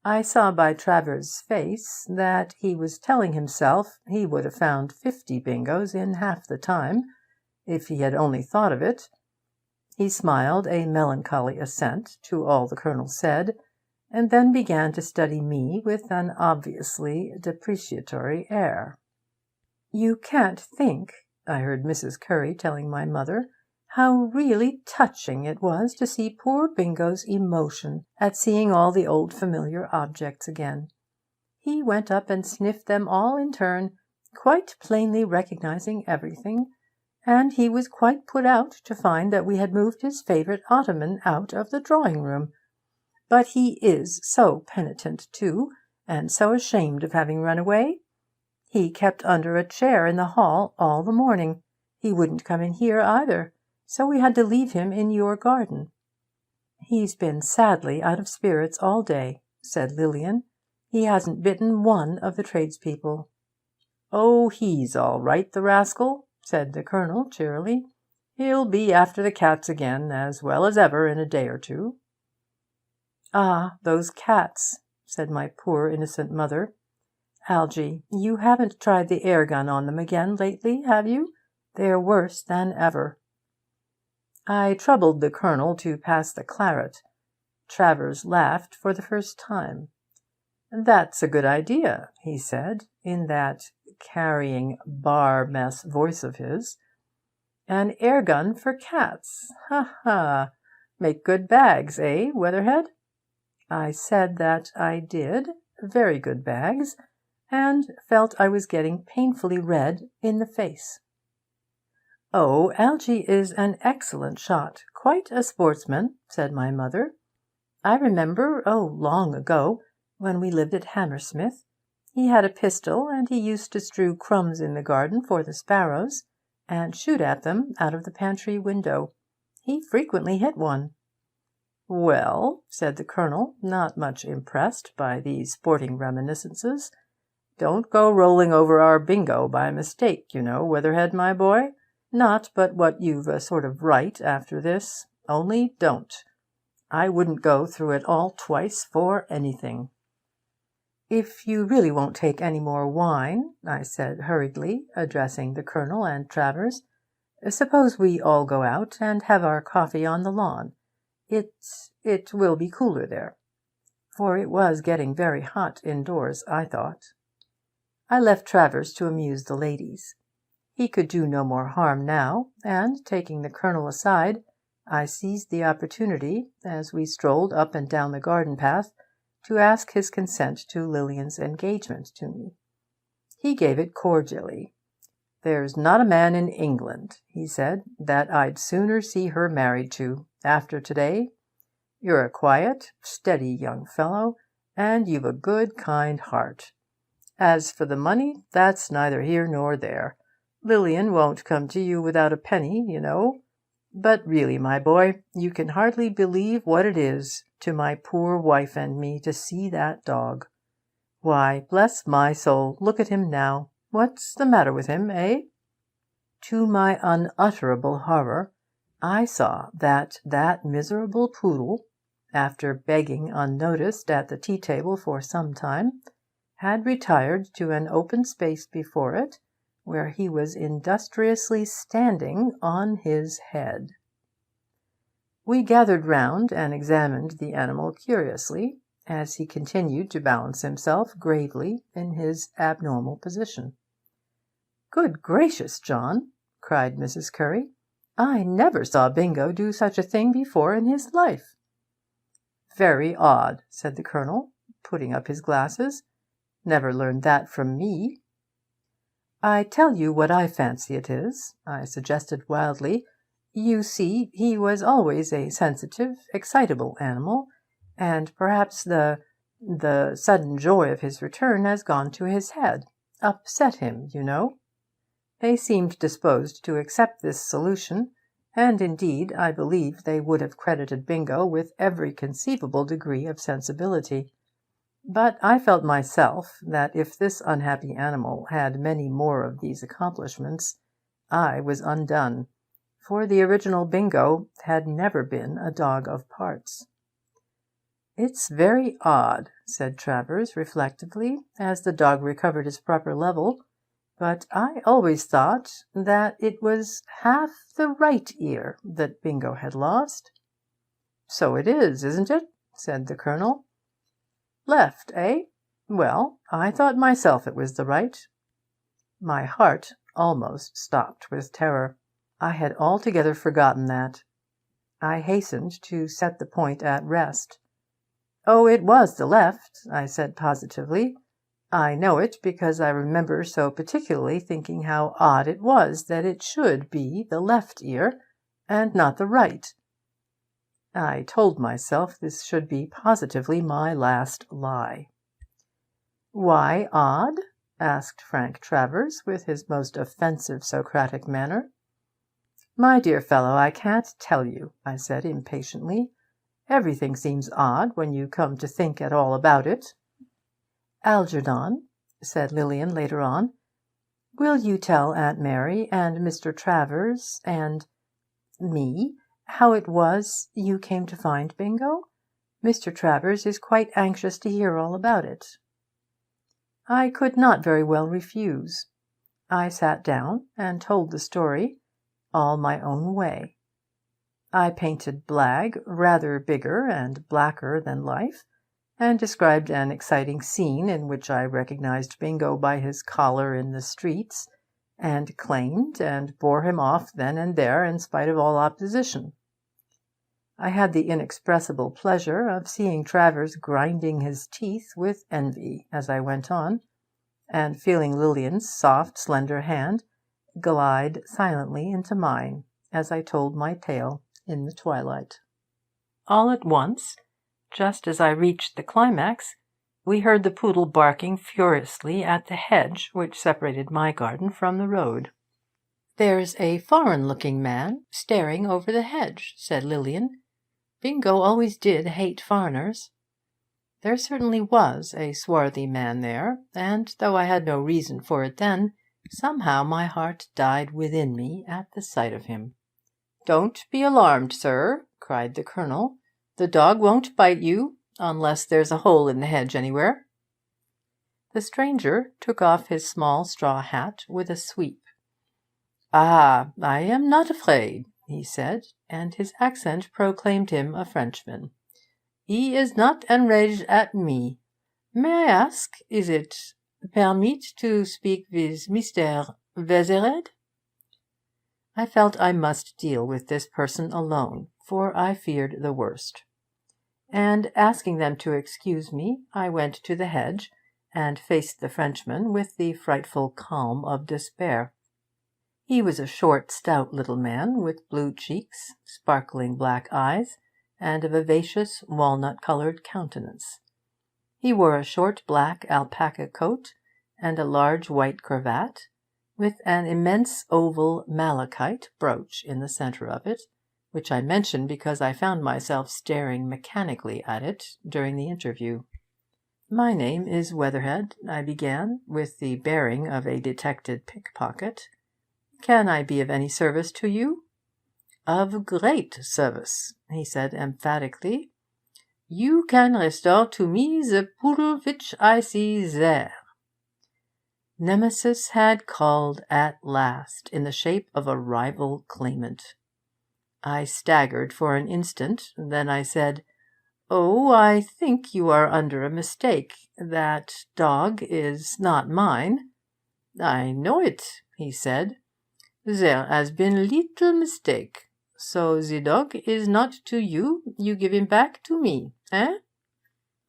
Speaker 1: I saw by Travers' face that he was telling himself he would have found 50 Bingos in half the time, if he had only thought of it. He smiled a melancholy assent to all the Colonel said, and then began to study me with an obviously depreciatory air. "You can't think," I heard Mrs. Curry telling my mother, "how really touching it was to see poor Bingo's emotion at seeing all the old familiar objects again. He went up and sniffed them all in turn, quite plainly recognizing everything, and he was quite put out to find that we had moved his favourite ottoman out of the drawing-room. But he is so penitent, too, and so ashamed of having run away. He kept under a chair in the hall all the morning. He wouldn't come in here either, so we had to leave him in your garden." "He's been sadly out of spirits all day," said Lilian. "He hasn't bitten one of the tradespeople." "Oh, he's all right, the rascal," said the Colonel cheerily. "He'll be after the cats again, as well as ever, in a day or two." "Ah, those cats," said my poor innocent mother. "Algy, you haven't tried the air gun on them again lately, have you? They're worse than ever." I troubled the Colonel to pass the claret. Travers laughed for the first time. "That's a good idea," he said, in that carrying bar-mess voice of his. "An air-gun for cats. Ha, ha! Make good bags, eh, Weatherhead?" I said that I did, very good bags, and felt I was getting painfully red in the face. "Oh, Algy is an excellent shot, quite a sportsman," said my mother. I remember, long ago, when we lived at Hammersmith, he had a pistol, and he used to strew crumbs in the garden for the sparrows, and shoot at them out of the pantry window. He frequently hit one." "Well," said the Colonel, not much impressed by these sporting reminiscences, "don't go rolling over our Bingo by mistake, you know, Witherhead, my boy. Not but what you've a sort of right after this. Only don't. I wouldn't go through it all twice for anything." "If you really won't take any more wine," I said hurriedly, addressing the Colonel and Travers, "suppose we all go out and have our coffee on the lawn. It will be cooler there." For it was getting very hot indoors, I thought. I left Travers to amuse the ladies. He could do no more harm now, and, taking the Colonel aside, I seized the opportunity, as we strolled up and down the garden path, to ask his consent to Lilian's engagement to me. He gave it cordially. "There's not a man in England," he said, "that I'd sooner see her married to, after to-day. You're a quiet, steady young fellow, and you've a good, kind heart. As for the money, that's neither here nor there. Lilian won't come to you without a penny, you know. But really, my boy, you can hardly believe what it is to my poor wife and me to see that dog. Why, bless my soul, look at him now. What's the matter with him, eh?" To my unutterable horror, I saw that miserable poodle, after begging unnoticed at the tea-table for some time, had retired to an open space before it, where he was industriously standing on his head. We gathered round and examined the animal curiously, as he continued to balance himself gravely in his abnormal position. "Good gracious, John!" cried Mrs. Curry. "I never saw Bingo do such a thing before in his life." "Very odd," said the Colonel, putting up his glasses. "Never learned that from me." "I tell you what I fancy it is," I suggested wildly. "You see, he was always a sensitive, excitable animal, and perhaps the sudden joy of his return has gone to his head, upset him, you know." They seemed disposed to accept this solution, and indeed I believe they would have credited Bingo with every conceivable degree of sensibility. But I felt myself that if this unhappy animal had many more of these accomplishments, I was undone, for the original Bingo had never been a dog of parts. "It's very odd," said Travers reflectively, as the dog recovered his proper level, "but I always thought that it was half the right ear that Bingo had lost." "So it is, isn't it?" said the Colonel. "Left, eh? Well, I thought myself it was the right." My heart almost stopped with terror. I had altogether forgotten that. I hastened to set the point at rest. "Oh, it was the left," I said positively. "I know it because I remember so particularly thinking how odd it was that it should be the left ear, and not the right." I told myself this should be positively my last lie. "Why odd?" asked Frank Travers, with his most offensive Socratic manner. "My dear fellow, I can't tell you," I said impatiently. "Everything seems odd when you come to think at all about it." "Algernon," said Lilian later on, "will you tell Aunt Mary and Mr. Travers and me how it was you came to find Bingo? Mr. Travers is quite anxious to hear all about it." I could not very well refuse. I sat down and told the story, all my own way. I painted Blag rather bigger and blacker than life, and described an exciting scene in which I recognized Bingo by his collar in the streets, and claimed and bore him off then and there in spite of all opposition. I had the inexpressible pleasure of seeing Travers grinding his teeth with envy as I went on, and feeling Lilian's soft, slender hand glide silently into mine as I told my tale in the twilight. All at once just as I reached the climax, we heard the poodle barking furiously at the hedge which separated my garden from the road. "There's a foreign-looking man staring over the hedge," said Lilian. "Bingo always did hate foreigners." There certainly was a swarthy man there, and though I had no reason for it then, somehow my heart died within me at the sight of him. "Don't be alarmed, sir," cried the Colonel. "The dog won't bite you, unless there's a hole in the hedge anywhere." The stranger took off his small straw hat with a sweep. "Ah, I am not afraid," he said, and his accent proclaimed him a Frenchman. "He is not enraged at me. May I ask, is it permit to speak with Mr. Vézered?" I felt I must deal with this person alone, for I feared the worst. And asking them to excuse me, I went to the hedge, and faced the Frenchman with the frightful calm of despair. He was a short, stout little man, with blue cheeks, sparkling black eyes, and a vivacious, walnut-coloured countenance. He wore a short black alpaca coat, and a large white cravat, with an immense oval malachite brooch in the centre of it, which I mention because I found myself staring mechanically at it during the interview. "My name is Weatherhead," I began, with the bearing of a detected pickpocket. "Can I be of any service to you?" "Of great service," he said emphatically. "You can restore to me the poodle which I see there." Nemesis had called at last, in the shape of a rival claimant. I staggered for an instant, then I said, "Oh, I think you are under a mistake. That dog is not mine." "I know it," he said. "There has been little mistake. So the dog is not to you, you give him back to me, eh?"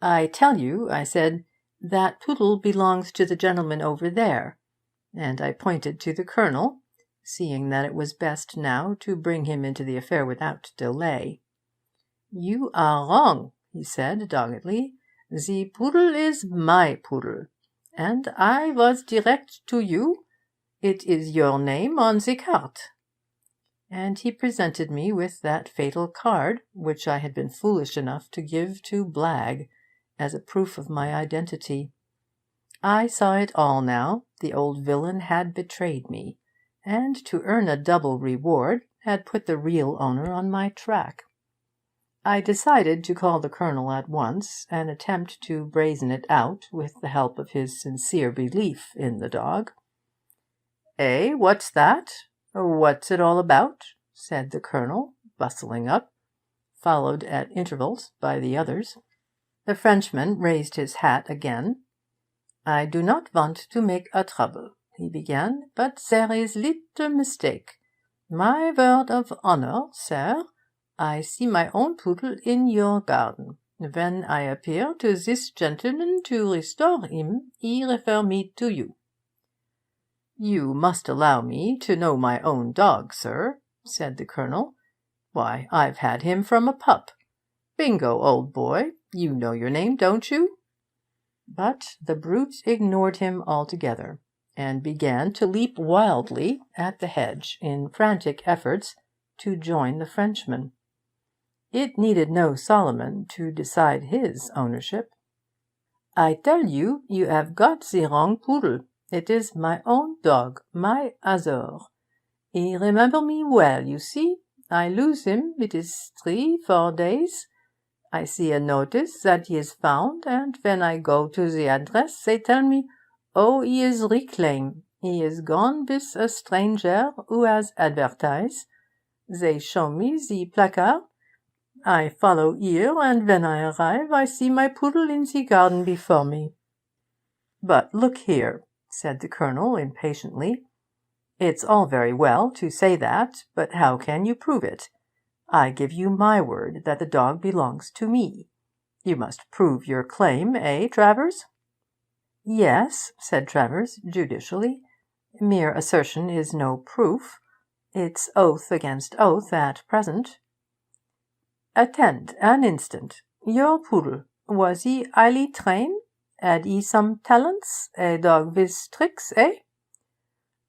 Speaker 1: "I tell you," I said, "that poodle belongs to the gentleman over there," and I pointed to the Colonel, seeing that it was best now to bring him into the affair without delay. "You are wrong," he said doggedly. "The poodle is my poodle, and I was direct to you. It is your name on the carte." And he presented me with that fatal card which I had been foolish enough to give to Blagg as a proof of my identity. I saw it all now. The old villain had betrayed me, and to earn a double reward had put the real owner on my track. I decided to call the Colonel at once, and attempt to brazen it out with the help of his sincere belief in the dog. "Eh, what's that? What's it all about?" said the Colonel, bustling up, followed at intervals by the others. The Frenchman raised his hat again. "I do not want to make a trouble," he began, "but there is little mistake. My word of honour, sir, I see my own poodle in your garden. When I appear to this gentleman to restore him, he refer me to you." "You must allow me to know my own dog, sir," said the Colonel. "Why, I've had him from a pup. Bingo, old boy, you know your name, don't you?" But the brute ignored him altogether, and began to leap wildly at the hedge in frantic efforts to join the Frenchman. It needed no Solomon to decide his ownership. "I tell you, you have got the wrong poodle. It is my own dog, my Azor. He remember me well, you see. I lose him, it is 3-4 days. I see a notice that he is found, and when I go to the address, they tell me, oh, he is reclaimed. He is gone with a stranger who has advertised. They show me the placard. I follow here, and when I arrive, I see my poodle in the garden before me." "But look here," said the Colonel impatiently. "It's all very well to say that, but how can you prove it? I give you my word that the dog belongs to me. You must prove your claim, eh, Travers?" "Yes," said Travers judicially. "Mere assertion is no proof. It's oath against oath at present." "Attend an instant," Your poodle, was he highly trained? Had he some talents? A dog with tricks, eh?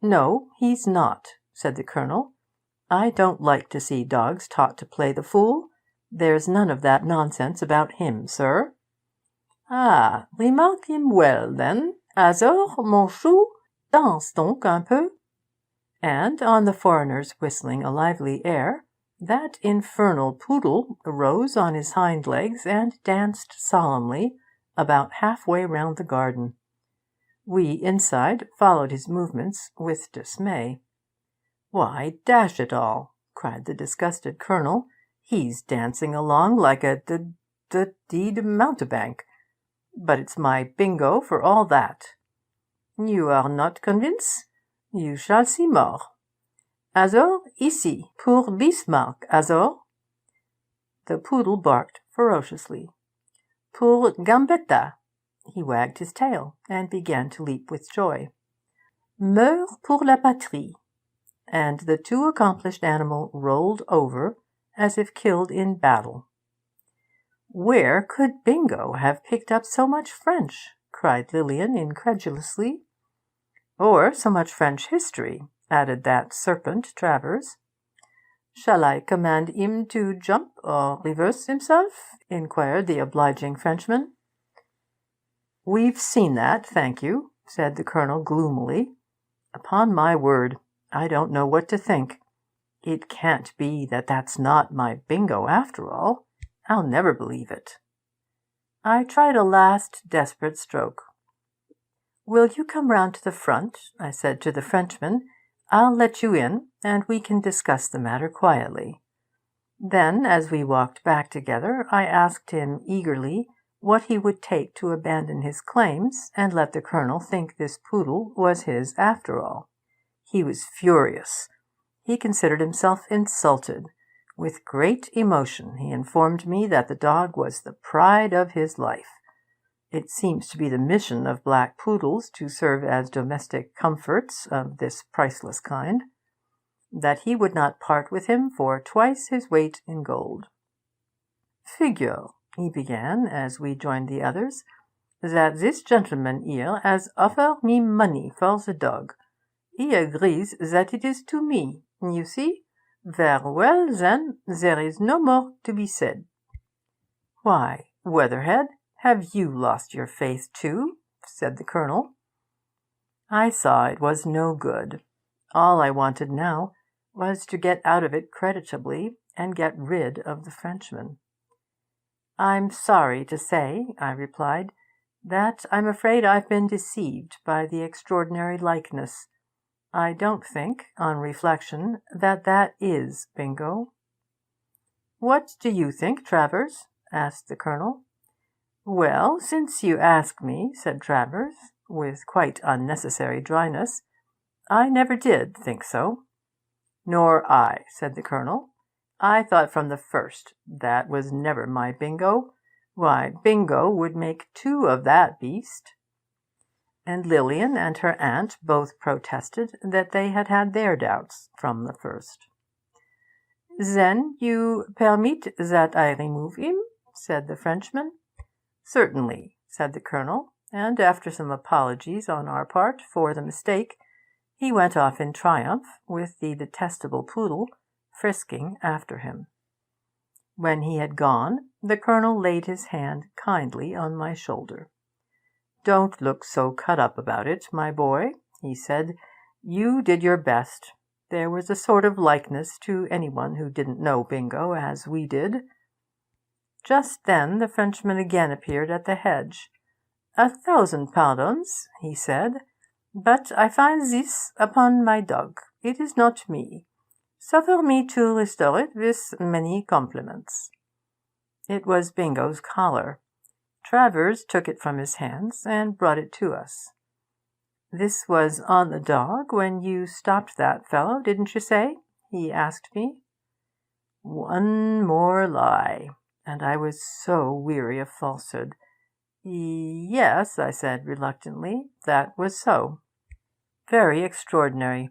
Speaker 1: No, he's not, said the Colonel. I don't like to see dogs taught to play the fool. There's none of that nonsense about him, sir. Ah, remarque him well, then. Alors, mon chou, danse donc un peu. And on the foreigner's whistling a lively air, that infernal poodle rose on his hind legs and danced solemnly about half-way round the garden. We inside followed his movements with dismay. "Why, dash it all," cried the disgusted Colonel, "he's dancing along like a d mountebank. But it's my Bingo for all that. You are not convinced? You shall see more. Azor, ici, pour Bismarck, Azor." The poodle barked ferociously. "Pour Gambetta." He wagged his tail and began to leap with joy. "Meurs pour la patrie." And the too accomplished animal rolled over as if killed in battle. "Where could Bingo have picked up so much French?" cried Lilian incredulously. "Or so much French history," added that serpent Travers. "Shall I command him to jump or reverse himself?" inquired the obliging Frenchman. "We've seen that, thank you," said the Colonel gloomily. "Upon my word, I don't know what to think. It can't be that that's not my Bingo after all. I'll never believe it." I tried a last desperate stroke. "Will you come round to the front?" I said to the Frenchman. "I'll let you in, and we can discuss the matter quietly." Then, as we walked back together, I asked him eagerly what he would take to abandon his claims and let the Colonel think this poodle was his after all. He was furious. He considered himself insulted. With great emotion he informed me that the dog was the pride of his life. It seems to be the mission of Black Poodles to serve as domestic comforts of this priceless kind. That he would not part with him for twice his weight in gold. "Figure," he began, as we joined the others, "that this gentleman here has offered me money for the dog. He agrees that it is to me, you see. Very well, then, there is no more to be said." "Why, Weatherhead, have you lost your faith too?" said the Colonel. I saw it was no good. All I wanted now was to get out of it creditably and get rid of the Frenchman. "I'm sorry to say," I replied, "that I'm afraid I've been deceived by the extraordinary likeness. I don't think, on reflection, that is Bingo." "What do you think, Travers?" asked the Colonel. "Well, since you ask me," said Travers, with quite unnecessary dryness, "I never did think so." "Nor I," said the Colonel. "I thought from the first that was never my Bingo. Why, Bingo would make two of that beast." And Lilian and her aunt both protested that they had had their doubts from the first. "Then you permit that I remove him?" said the Frenchman. "Certainly," said the Colonel, and after some apologies on our part for the mistake, he went off in triumph, with the detestable poodle frisking after him. When he had gone, the Colonel laid his hand kindly on my shoulder. "Don't look so cut up about it, my boy," he said. "You did your best. There was a sort of likeness to anyone who didn't know Bingo as we did." Just then the Frenchman again appeared at the hedge. "1,000 pardons," he said, "but I find this upon my dog. It is not me. Suffer me to restore it with many compliments." It was Bingo's collar. Travers took it from his hands and brought it to us. "This was on the dog when you stopped that fellow, didn't you say?" he asked me. One more lie, and I was so weary of falsehood. "Yes," I said reluctantly, "that was so." "Very extraordinary.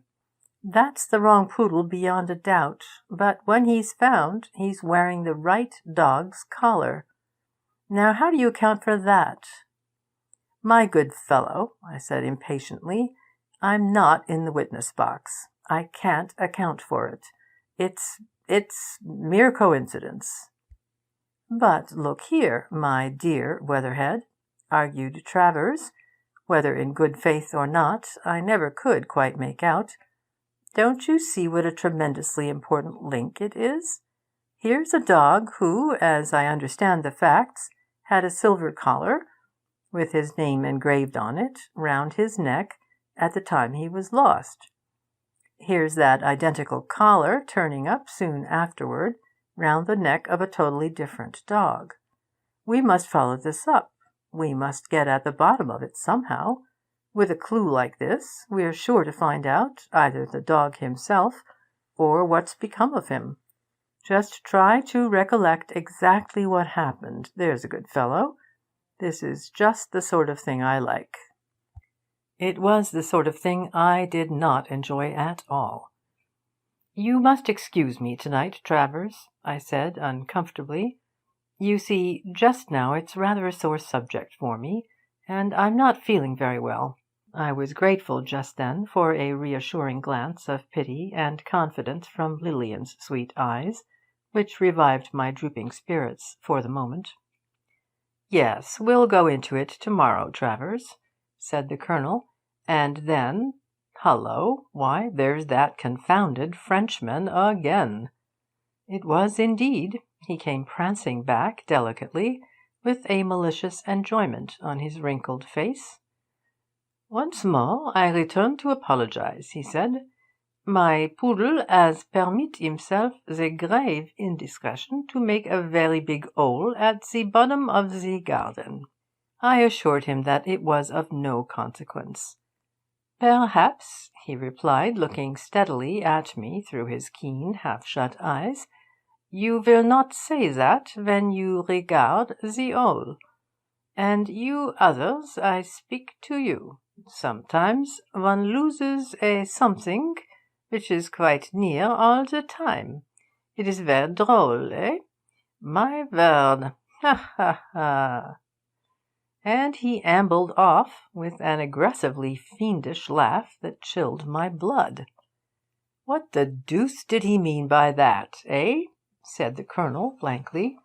Speaker 1: That's the wrong poodle beyond a doubt. But when he's found, he's wearing the right dog's collar." Now how do you account for that?" "My good fellow," I said impatiently, "I'm not in the witness box. I can't account for it. It's mere coincidence." "But look here, my dear Weatherhead," argued Travers, whether in good faith or not, I never could quite make out. "Don't you see what a tremendously important link it is? Here's a dog who, as I understand the facts, had a silver collar, with his name engraved on it, round his neck at the time he was lost. Here's that identical collar turning up soon afterward round the neck of a totally different dog. We must follow this up. We must get at the bottom of it somehow. With a clue like this, we're sure to find out either the dog himself or what's become of him. Just try to recollect exactly what happened, there's a good fellow. This is just the sort of thing I like." It was the sort of thing I did not enjoy at all. "You must excuse me tonight, Travers," I said uncomfortably. "You see, just now it's rather a sore subject for me, and I'm not feeling very well." I was grateful just then for a reassuring glance of pity and confidence from Lilian's sweet eyes, which revived my drooping spirits for the moment. "Yes, we'll go into it to-morrow, Travers," said the Colonel, and then, hullo, why, there's that confounded Frenchman again. It was indeed. He came prancing back delicately, with a malicious enjoyment on his wrinkled face. "Once more I return to apologize," he said. "My poodle has permit himself the grave indiscretion to make a very big hole at the bottom of the garden." I assured him that it was of no consequence. "Perhaps," he replied, looking steadily at me through his keen, half-shut eyes, "you will not say that when you regard the hole. And you others, I speak to you. Sometimes one loses a something which is quite near all the time. It is very droll, eh? My word! Ha, ha, ha!" And he ambled off with an aggressively fiendish laugh that chilled my blood. "What the deuce did he mean by that, eh?" said the Colonel blankly.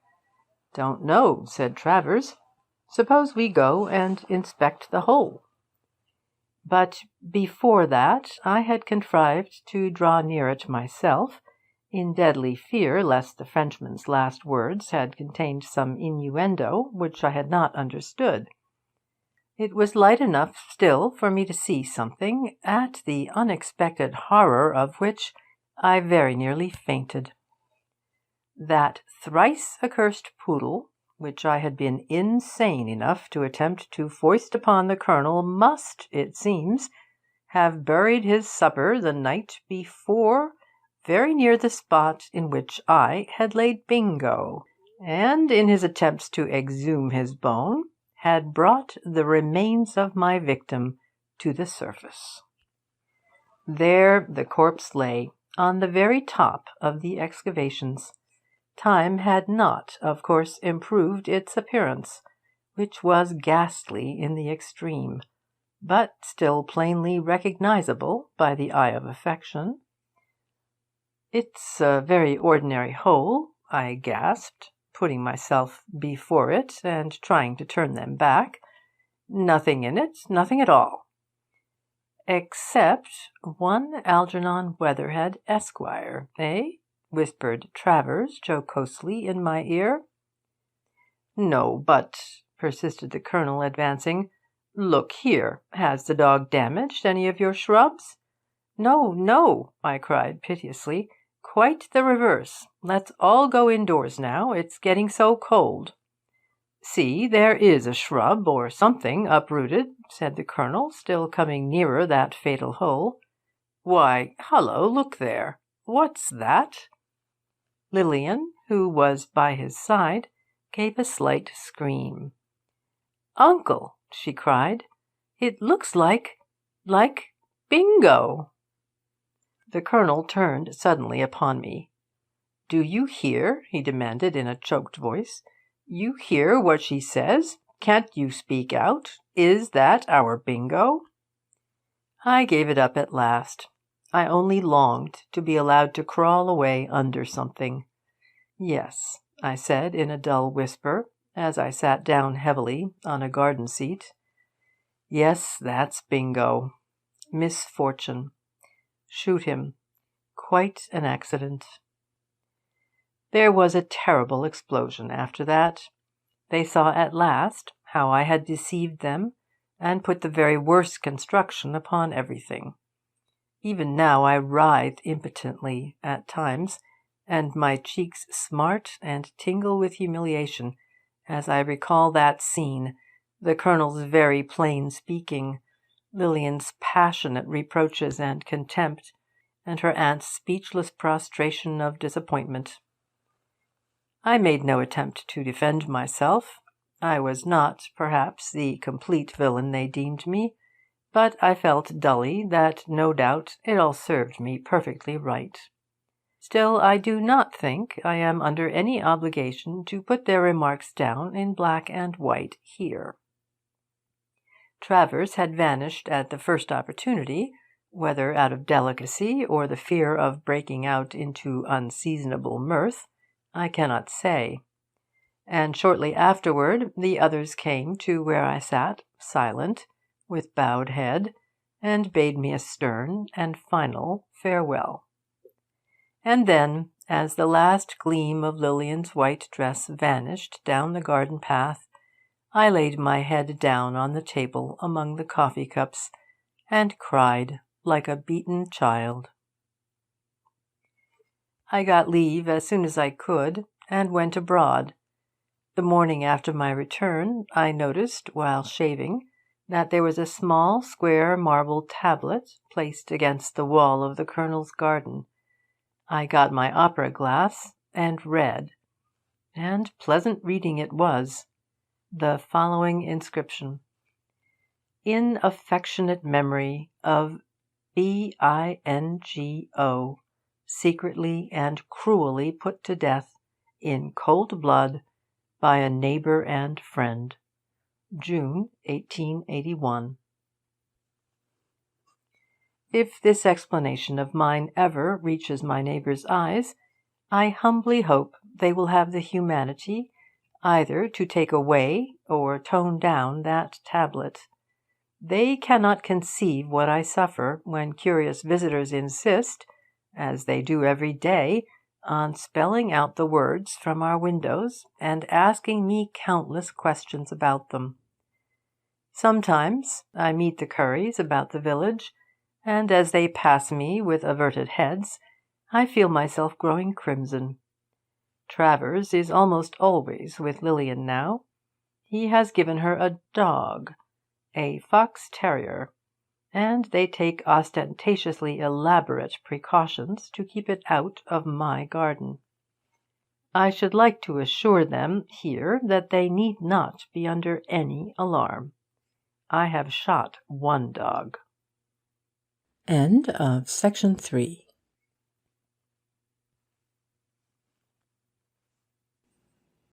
Speaker 1: "Don't know," said Travers. "Suppose we go and inspect the hole." But before that I had contrived to draw near it myself, in deadly fear lest the Frenchman's last words had contained some innuendo which I had not understood. It was light enough still for me to see something, at the unexpected horror of which I very nearly fainted. That thrice accursed poodle, which I had been insane enough to attempt to foist upon the Colonel, must, it seems, have buried his supper the night before very near the spot in which I had laid Bingo, and in his attempts to exhume his bone had brought the remains of my victim to the surface. There the corpse lay, on the very top of the excavations. Time had not, of course, improved its appearance, which was ghastly in the extreme, but still plainly recognizable by the eye of affection. "It's a very ordinary hole," I gasped, putting myself before it and trying to turn them back. "Nothing in it, nothing at all." "Except one Algernon Weatherhead, Esquire, eh?" whispered Travers jocosely in my ear. "No, but," persisted the Colonel, advancing, "look here, has the dog damaged any of your shrubs?" "No, no," I cried piteously, "quite the reverse. Let's all go indoors now, it's getting so cold." "See, there is a shrub or something uprooted," said the Colonel, still coming nearer that fatal hole. "Why, hullo, look there! What's that?" Lilian, who was by his side, gave a slight scream. "Uncle," she cried, "it looks like Bingo!" The Colonel turned suddenly upon me. "Do you hear?" he demanded in a choked voice.
Speaker 2: You hear what she says? Can't you speak out? Is that our Bingo?" I gave it up at last. I only longed to be allowed to crawl away under something. "Yes," I said in a dull whisper, as I sat down heavily on a garden seat. "Yes, that's Bingo. Misfortune. Shoot him. Quite an accident." There was a terrible explosion after that. They saw at last how I had deceived them, and put the very worst construction upon everything. Even now I writhe impotently at times, and my cheeks smart and tingle with humiliation as I recall that scene, the Colonel's very plain speaking, Lilian's passionate reproaches and contempt, and her aunt's speechless prostration of disappointment. I made no attempt to defend myself. I was not, perhaps, the complete villain they deemed me, but I felt dully that no doubt it all served me perfectly right. Still, I do not think I am under any obligation to put their remarks down in black and white here. Travers had vanished at the first opportunity, whether out of delicacy or the fear of breaking out into unseasonable mirth, I cannot say. And shortly afterward the others came to where I sat, silent, with bowed head, and bade me a stern and final farewell. And then, as the last gleam of Lilian's white dress vanished down the garden path, I laid my head down on the table among the coffee cups, and cried like a beaten child. I got leave as soon as I could, and went abroad. The morning after my return, I noticed, while shaving, that there was a small square marble tablet placed against the wall of the Colonel's garden. I got my opera glass and read, and pleasant reading it was, the following inscription: "In affectionate memory of Bingo, secretly and cruelly put to death, in cold blood, by a neighbour and friend. June 1881." If this explanation of mine ever reaches my neighbours' eyes, I humbly hope they will have the humanity either to take away or tone down that tablet. They cannot conceive what I suffer when curious visitors insist, as they do every day, on spelling out the words from our windows and asking me countless questions about them. Sometimes I meet the Curries about the village, and as they pass me with averted heads, I feel myself growing crimson. Travers is almost always with Lilian now. He has given her a dog, a fox terrier, and they take ostentatiously elaborate precautions to keep it out of my garden. I should like to assure them here that they need not be under any alarm. I have shot one dog.
Speaker 1: End of section 3.